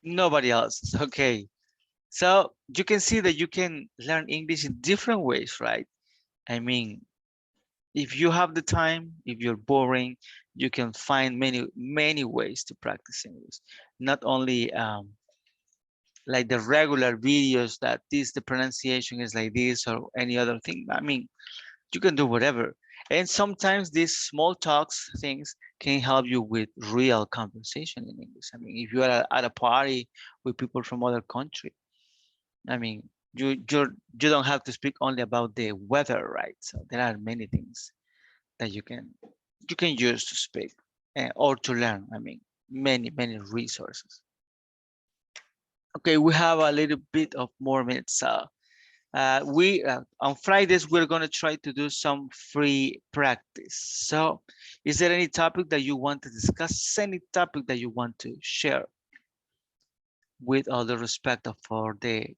Nobody else. Okay. So you can see that you can learn English in different ways, right? I mean, if you have the time, if you're boring, you can find many ways to practice English. Not only like the regular videos that the pronunciation is like this or any other thing. I mean, you can do whatever. And sometimes these small talks things can help you with real conversation in English. I mean, if you are at a party with people from other country, I mean, you don't have to speak only about the weather, right? So there are many things that you can use to speak or to learn. I mean, many resources. Okay, we have a little bit of more minutes. We on Fridays we're going to try to do some free practice. So is there any topic that you want to discuss, any topic that you want to share, with all the respect for the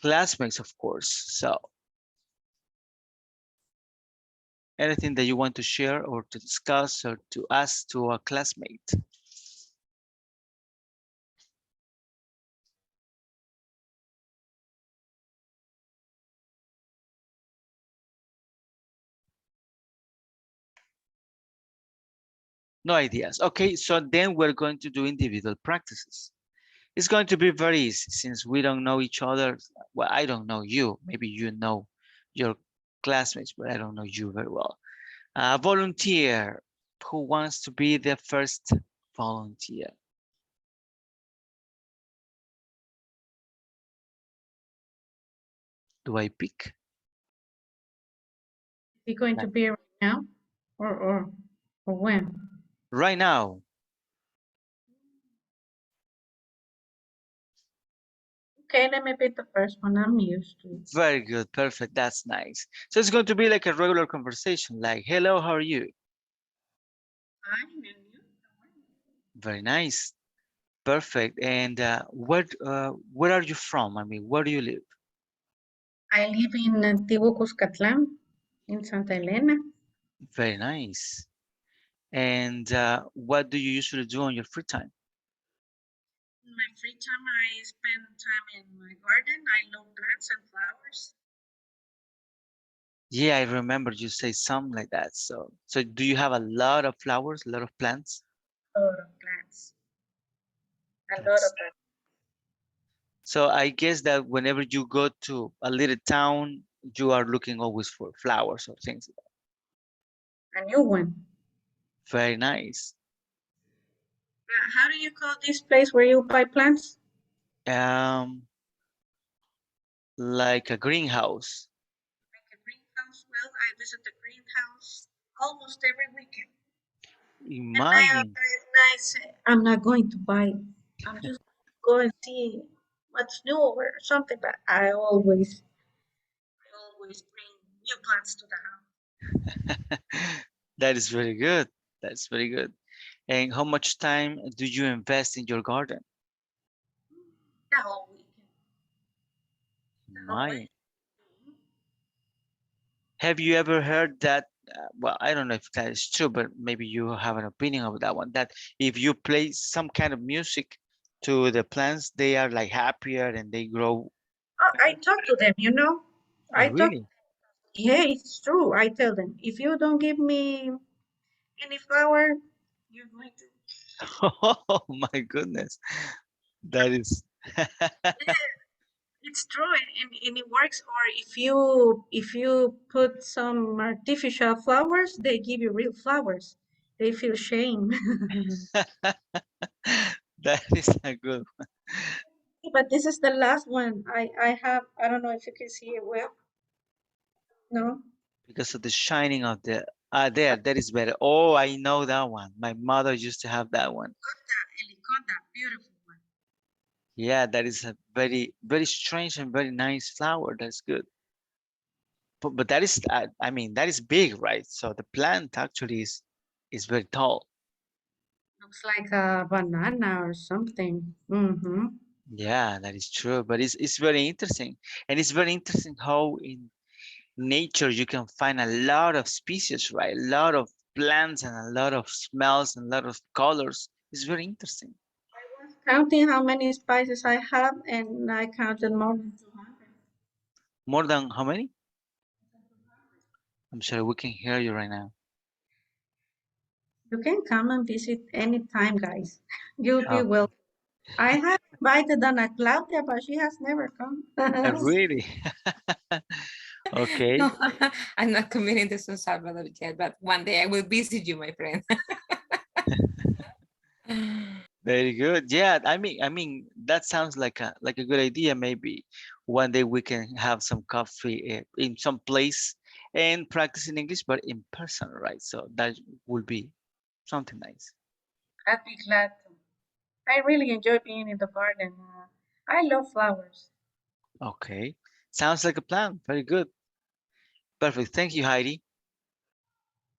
classmates, of course? So anything that you want to share or to discuss or to ask to a classmate? No ideas. Okay, so then we're going to do individual practices. It's going to be very easy since we don't know each other. Well, I don't know you. Maybe you know your classmates, but I don't know you very well. Volunteer. Who wants to be the first volunteer? Do I pick? Is it going to be right now or when? Right now. Okay, let me pick the first one. I'm used to it. Very good. Perfect. That's nice. So it's going to be like a regular conversation, like, hello, how are you? Fine, and you? Very nice. Perfect. And where are you from? I mean, where do you live? I live in Antiguo Cuscatlán, in Santa Elena. Very nice. And what do you usually do on your free time? In my free time, I spend time in my garden. I love plants and flowers. Yeah, I remember you say something like that. So do you have a lot of flowers, a lot of plants? A lot of plants. A lot of plants. So I guess that whenever you go to a little town, you are looking always for flowers or things like that. A new one. Very nice. How do you call this place where you buy plants? Like a greenhouse. Like a greenhouse. Well, I visit the greenhouse almost every weekend. Imagine. And I say, I'm not going to buy. I'm just go and see what's new or something. But I always bring new plants to the house. That is very good. That's very good. And how much time do you invest in your garden? The whole weekend. My. Have you ever heard that? Well, I don't know if that is true, but maybe you have an opinion of that one. That if you play some kind of music to the plants, they are like happier and they grow. I talk to them, you know. Oh, really? Yeah, it's true. I tell them, if you don't give me any flower, you're going to. Oh my goodness, that is. It's true, and it works. Or if you put some artificial flowers, they give you real flowers. They feel shame. That is a good one. But this is the last one. I don't know if you can see it well. No. Because of the shining of the that is better. Oh, I know that one. My mother used to have that one. Heliconda, beautiful one. Yeah, that is a very strange and very nice flower. That's good. But that is I mean that is big, right? So the plant actually is very tall. Looks like a banana or something. Mm-hmm. Yeah, that is true. But it's very interesting. And it's very interesting how in nature you can find a lot of species, right? A lot of plants and a lot of smells and a lot of colors. It's very interesting. Counting how many spices I have, and I counted more than 200. More than how many? I'm sorry, we can hear you right now. You can come and visit anytime, guys. You'll be Oh, welcome. I have invited Ana Claudia, but she has never come. really? Okay. No, I'm not committing to San Salvador yet, but one day I will visit you, my friend. Very good. Yeah, I mean that sounds like a good idea. Maybe one day we can have some coffee in some place and practice in English, but in person, right? So that would be something nice. I'd be glad to. I really enjoy being in the garden. I love flowers. Okay. Sounds like a plan. Very good. Perfect. Thank you, Heidi.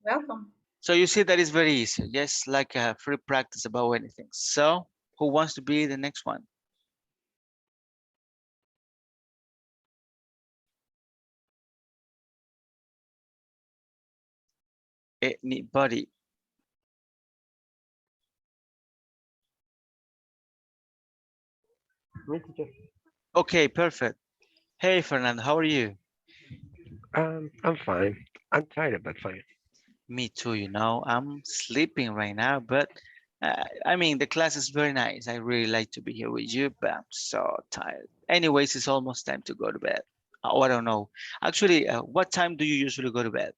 Welcome. So you see that is very easy. Just like a free practice about anything. So who wants to be the next one? Anybody? Me, teacher. Okay, perfect. Hey, Fernando, how are you? I'm fine. I'm tired, but fine. Me too, you know. I'm sleeping right now, but I mean, the class is very nice. I really like to be here with you, but I'm so tired. Anyways, it's almost time to go to bed. Oh, I don't know. Actually, what time do you usually go to bed?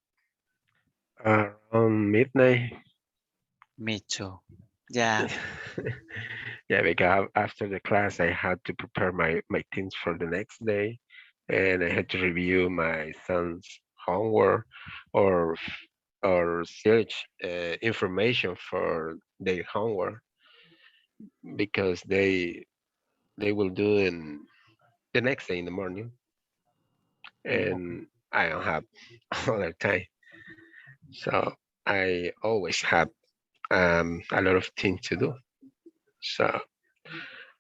Around midnight. Me too. Yeah. Yeah, because after the class, I had to prepare my things for the next day, and I had to review my son's homework or or search information for their homework because they will do in the next day in the morning, and I don't have other time, so I always have a lot of things to do. So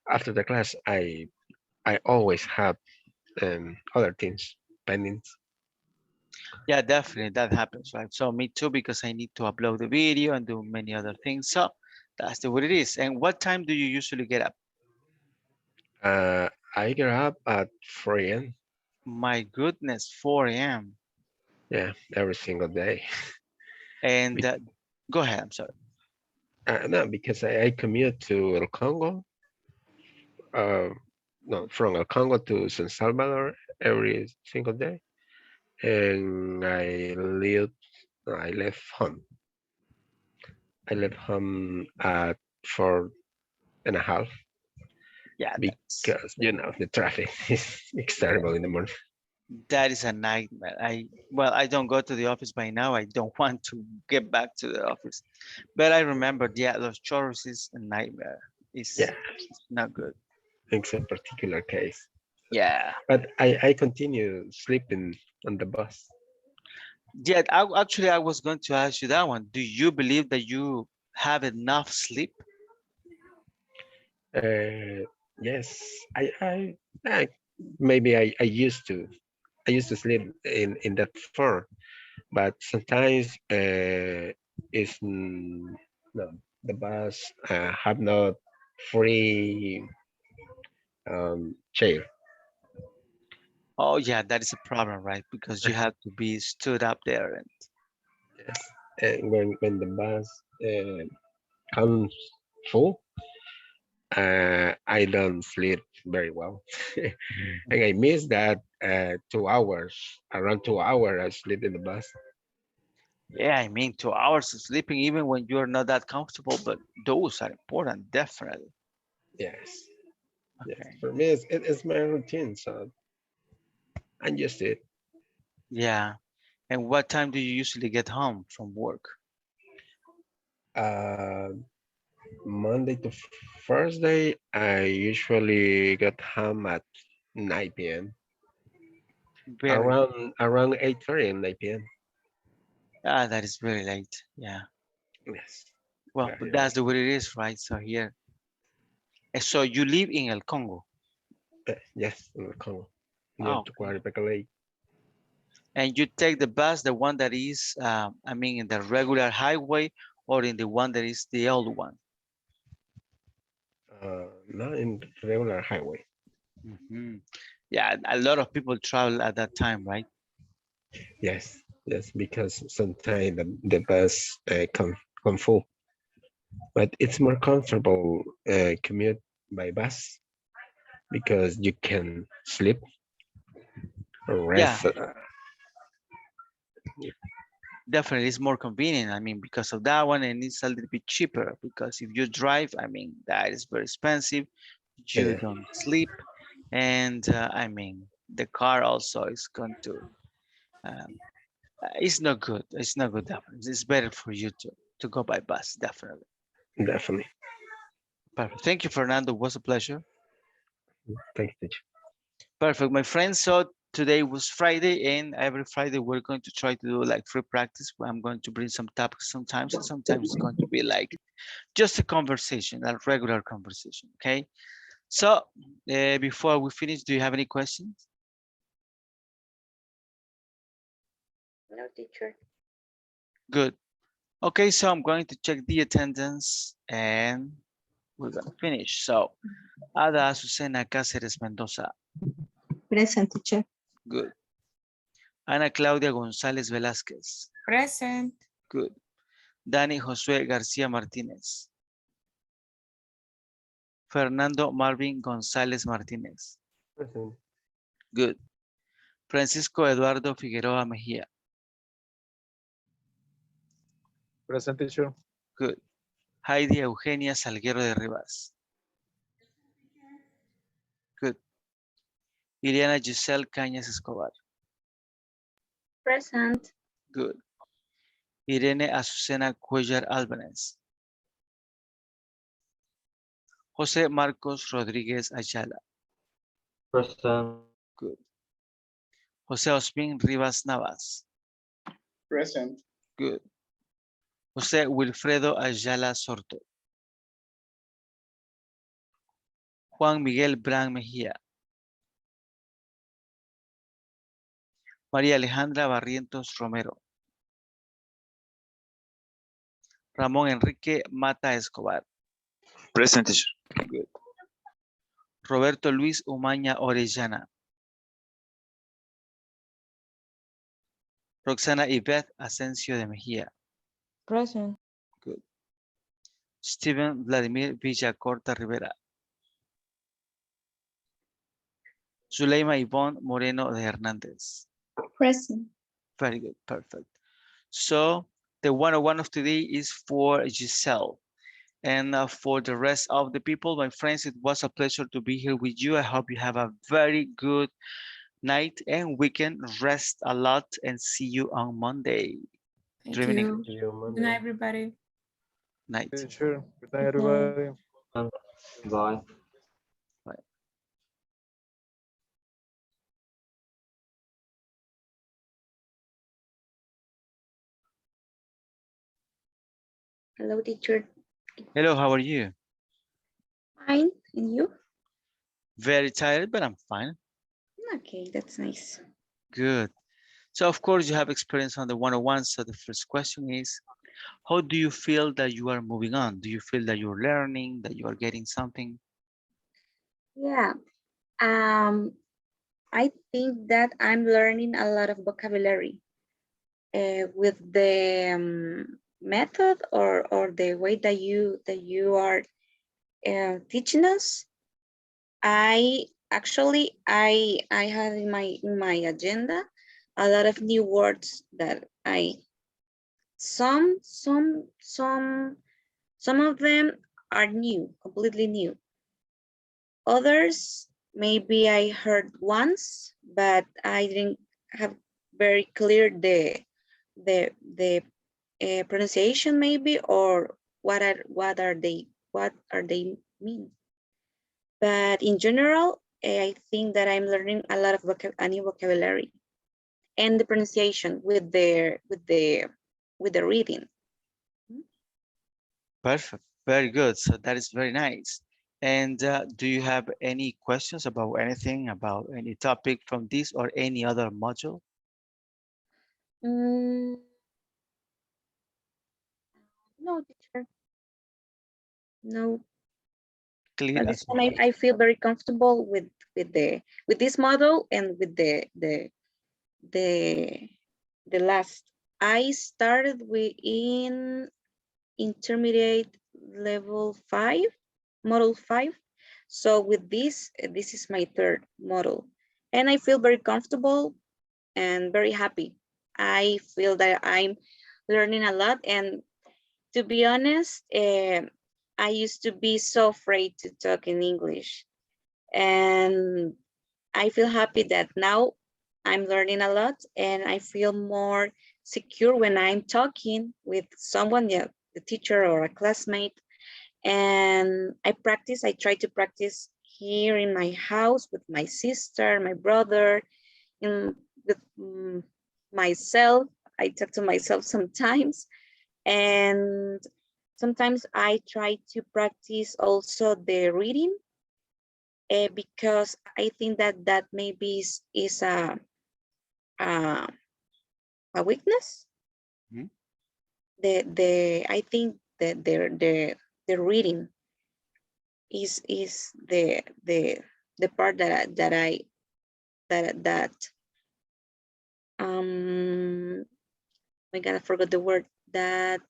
after the class, I always have other things pending. Yeah, definitely that happens, right? So me too, because I need to upload the video and do many other things. So that's the what it is. And what time do you usually get up? I get up at 4 a.m. My goodness, 4 a.m. Yeah, every single day. And go ahead, I'm sorry. No, because I commute to El Congo. No, from El Congo to San Salvador every single day, and I left home. I left home at 4:30 Yeah, because the traffic is terrible in the morning. that is a nightmare. I don't go to the office by now. I don't want to get back to the office. But I remember, yeah, those chores is a nightmare. Yeah, It's not good. it's a particular case. Yeah. But I continue sleeping on the bus. Yeah, actually, I was going to ask you that one. Do you believe that you have enough sleep? Yes, I maybe I used to sleep in that form, but sometimes it's no, the bus have not free chair. Oh, yeah, that is a problem, right? Because you have to be stood up there and Yes, and when the bus comes full, I don't sleep very well, and I miss that 2 hours, around 2 hours I sleep in the bus. yeah, I mean, 2 hours of sleeping, even when you're not that comfortable, but those are important, definitely. Yes, yes. Okay. For me, it's my routine, so I'm used to it. Yeah. And what time do you usually get home from work? Uh, Monday to Thursday, I usually get home at 9 p.m. Very, Around 8:30 and 9 p.m. that is very late. Yeah. Yes, Well, but very that's late. the way it is, right? So here. So you live in El Congo? Yes, in the Congo. Oh, Okay. And you take the bus, the one that is, I mean, in the regular highway, or in the one that is the old one? Not in regular highway. Yeah, a lot of people travel at that time, right? Yes, because sometimes the bus come full, but it's more comfortable commute by bus because you can sleep or Yeah, rest. definitely it's more convenient. I mean, because of that one, and it's a little bit cheaper because if you drive, I mean, that is very expensive. You Yeah. don't sleep, and I mean, the car also is going to. Um, it's not good. It's not good. Definitely, it's better for you to go by bus. Definitely. Definitely. Perfect. Thank you, Fernando. It was a pleasure. Thank you, teacher. Perfect, my friends. So today was Friday, and every Friday we're going to try to do like free practice. Where I'm going to bring some topics sometimes, and sometimes it's going to be like just a conversation, a regular conversation. Okay. So before we finish, do you have any questions? No, teacher. Good. Okay, so I'm going to check the attendance, and we're gonna finish. So, Ada Azucena Cáceres Mendoza. Present, teacher. Good. Ana Claudia González Velázquez. Present. Good. Dani Josué García Martínez. Fernando Marvin González Martínez. Present. Good. Francisco Eduardo Figueroa Mejía. Present, teacher. Good. Heidi Eugenia Salguero de Rivas. Good. Iliana Giselle Cañas Escobar. Present. Good. Irene Azucena Cuellar Álvarez. José Marcos Rodríguez Ayala. Present. Good. José Osmin Rivas Navas. Present. Good. José Wilfredo Ayala Sorto. Juan Miguel Bran Mejía. María Alejandra Barrientos Romero. Ramón Enrique Mata Escobar. Present, teacher. Good. Roberto Luis Umaña Orellana. Roxana Ivette Asensio de Mejía. Present. Good. Steven Vladimir Villacorta Rivera. Zuleima Ivonne Moreno de Hernández. Present. Very good. Perfect. So the 101 of today is for Giselle. And for the rest of the people, my friends, it was a pleasure to be here with you. I hope you have a very good night and weekend. Rest a lot and see you on Monday. Thank Dreaming you. English. Good night, everybody. Night. Teacher. Good night, Good night. everybody. Bye. Bye. Hello, teacher. Hello, how are you? Fine. And you? Very tired, but I'm fine. Okay, that's nice. Good. So of course you have experience on the 101. So the first question is, how do you feel that you are moving on? Do you feel that you're learning, that you are getting something? Yeah. I think that I'm learning a lot of vocabulary with the method or the way that you are teaching us. I have in my agenda a lot of new words that some of them are new, completely new. Others maybe I heard once, but I didn't have very clear the pronunciation maybe, or what are they mean. But in general, I think that I'm learning a lot of a new vocabulary and the pronunciation with the reading. Perfect. Very good. So that is very nice. And do you have any questions about anything, about any topic from this or any other module? Mm, no, teacher. No. Clear At as this time, I feel very comfortable with this model and with the last. I started in intermediate level 5, model 5. So with this is my third model, and I feel very comfortable and very happy. I feel that I'm learning a lot, and to be honest, I used to be so afraid to talk in English, and I feel happy that now I'm learning a lot, and I feel more secure when I'm talking with someone, yeah, the teacher or a classmate. And I try to practice here in my house with my sister, my brother, with myself. I talk to myself sometimes, and sometimes I try to practice also the reading, because I think that maybe is a weakness. Mhm. I think that the reading is the part that I gotta forget the word, that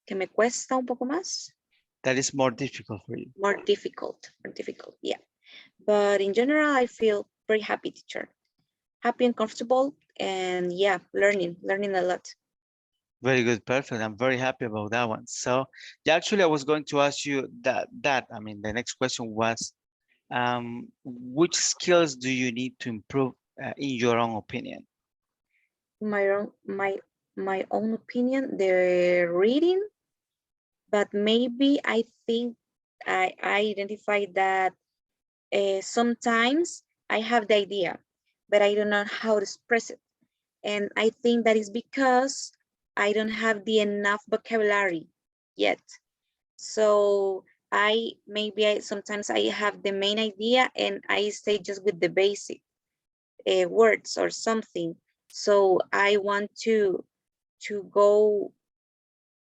que me cuesta un poco más. That is more difficult for you. More difficult, yeah. But in general, I feel very happy, teacher. Happy and comfortable, and yeah, learning a lot. Very good, perfect. I'm very happy about that one. So, yeah, actually, I was going to ask you I mean, the next question was, which skills do you need to improve in your own opinion? My own opinion, the reading, but maybe I think I identify that sometimes I have the idea, but I don't know how to express it. And I think that is because I don't have the enough vocabulary yet. So sometimes I have the main idea and I stay just with the basic words or something. So I want to go,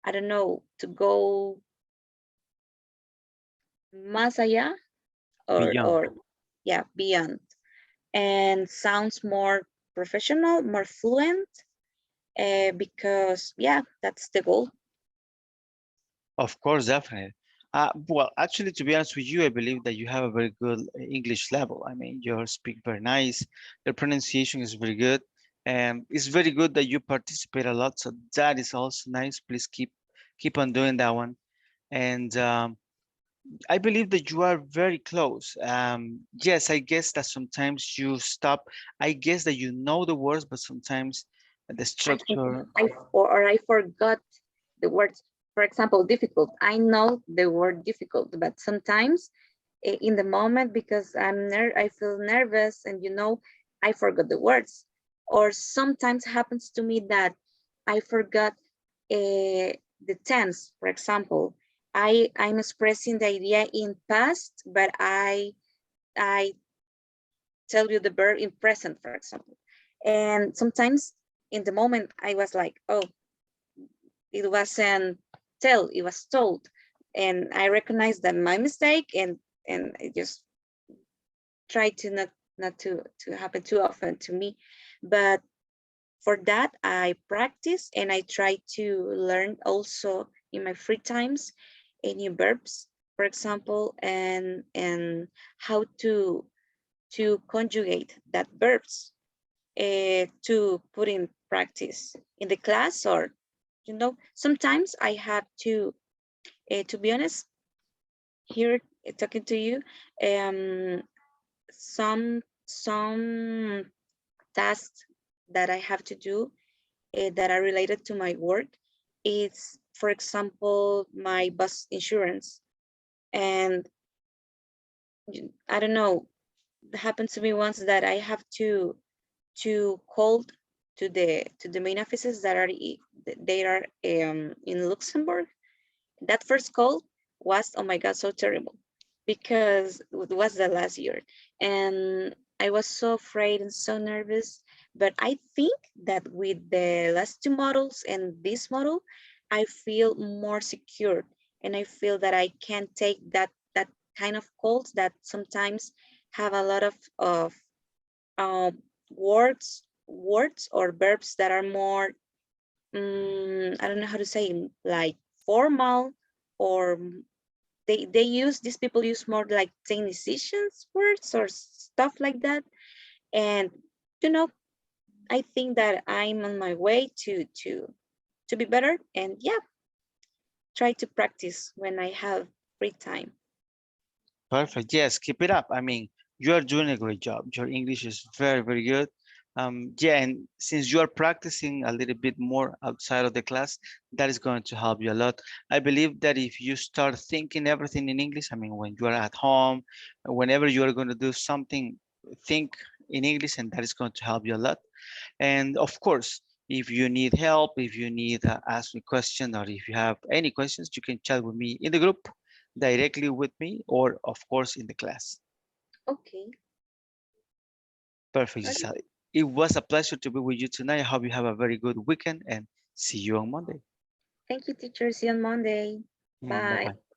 I don't know, to go más allá, or yeah, beyond, and sounds more professional, more fluent, because yeah, that's the goal. Of course, definitely. Well, actually, to be honest with you, I believe that you have a very good English level. I mean, you speak very nice. The pronunciation is very good. And it's very good that you participate a lot. So that is also nice. Please keep on doing that one. And I believe that you are very close. Yes, I guess that sometimes you stop. I guess that you know the words, but sometimes the structure. I forgot the words. For example, difficult. I know the word difficult, but sometimes in the moment, because I feel nervous, and I forgot the words. Or sometimes happens to me that I forgot the tense. For example, I'm expressing the idea in past, but I tell you the verb in present, for example. And sometimes in the moment I was like, oh, it wasn't it was told. And I recognized that my mistake, and I just try to not to happen too often to me. But for that, I practice, and I try to learn also in my free times new verbs, for example, and how to conjugate that verbs to put in practice in the class. Or sometimes I have to be honest here, talking to you, some tasks that I have to do that are related to my work. It's, for example, my bus insurance. And I don't know, it happened to me once that I have to call to the main offices that are in Luxembourg. That first call was, oh my God, so terrible because it was the last year. And I was so afraid and so nervous. But I think that with the last two models and this model, I feel more secure. And I feel that I can take that kind of calls that sometimes have a lot of words or verbs that are more, I don't know how to say, like formal, or these people use more like technicians words or stuff like that. And you know, I think that I'm on my way to be better, and yeah, try to practice when I have free time. Perfect. Yes, keep it up. I mean, you are doing a great job. Your English is very, very good. Yeah, and since you are practicing a little bit more outside of the class, that is going to help you a lot. I believe that if you start thinking everything in English, I mean, when you are at home, whenever you are going to do something, think in English, and that is going to help you a lot. And of course, if you need help, if you need ask me a question, or if you have any questions, you can chat with me in the group, directly with me, or of course in the class. Okay. Perfect, Giselle. It was a pleasure to be with you tonight. I hope you have a very good weekend and see you on Monday. Thank you, teacher. See you on Monday. Bye. Bye-bye.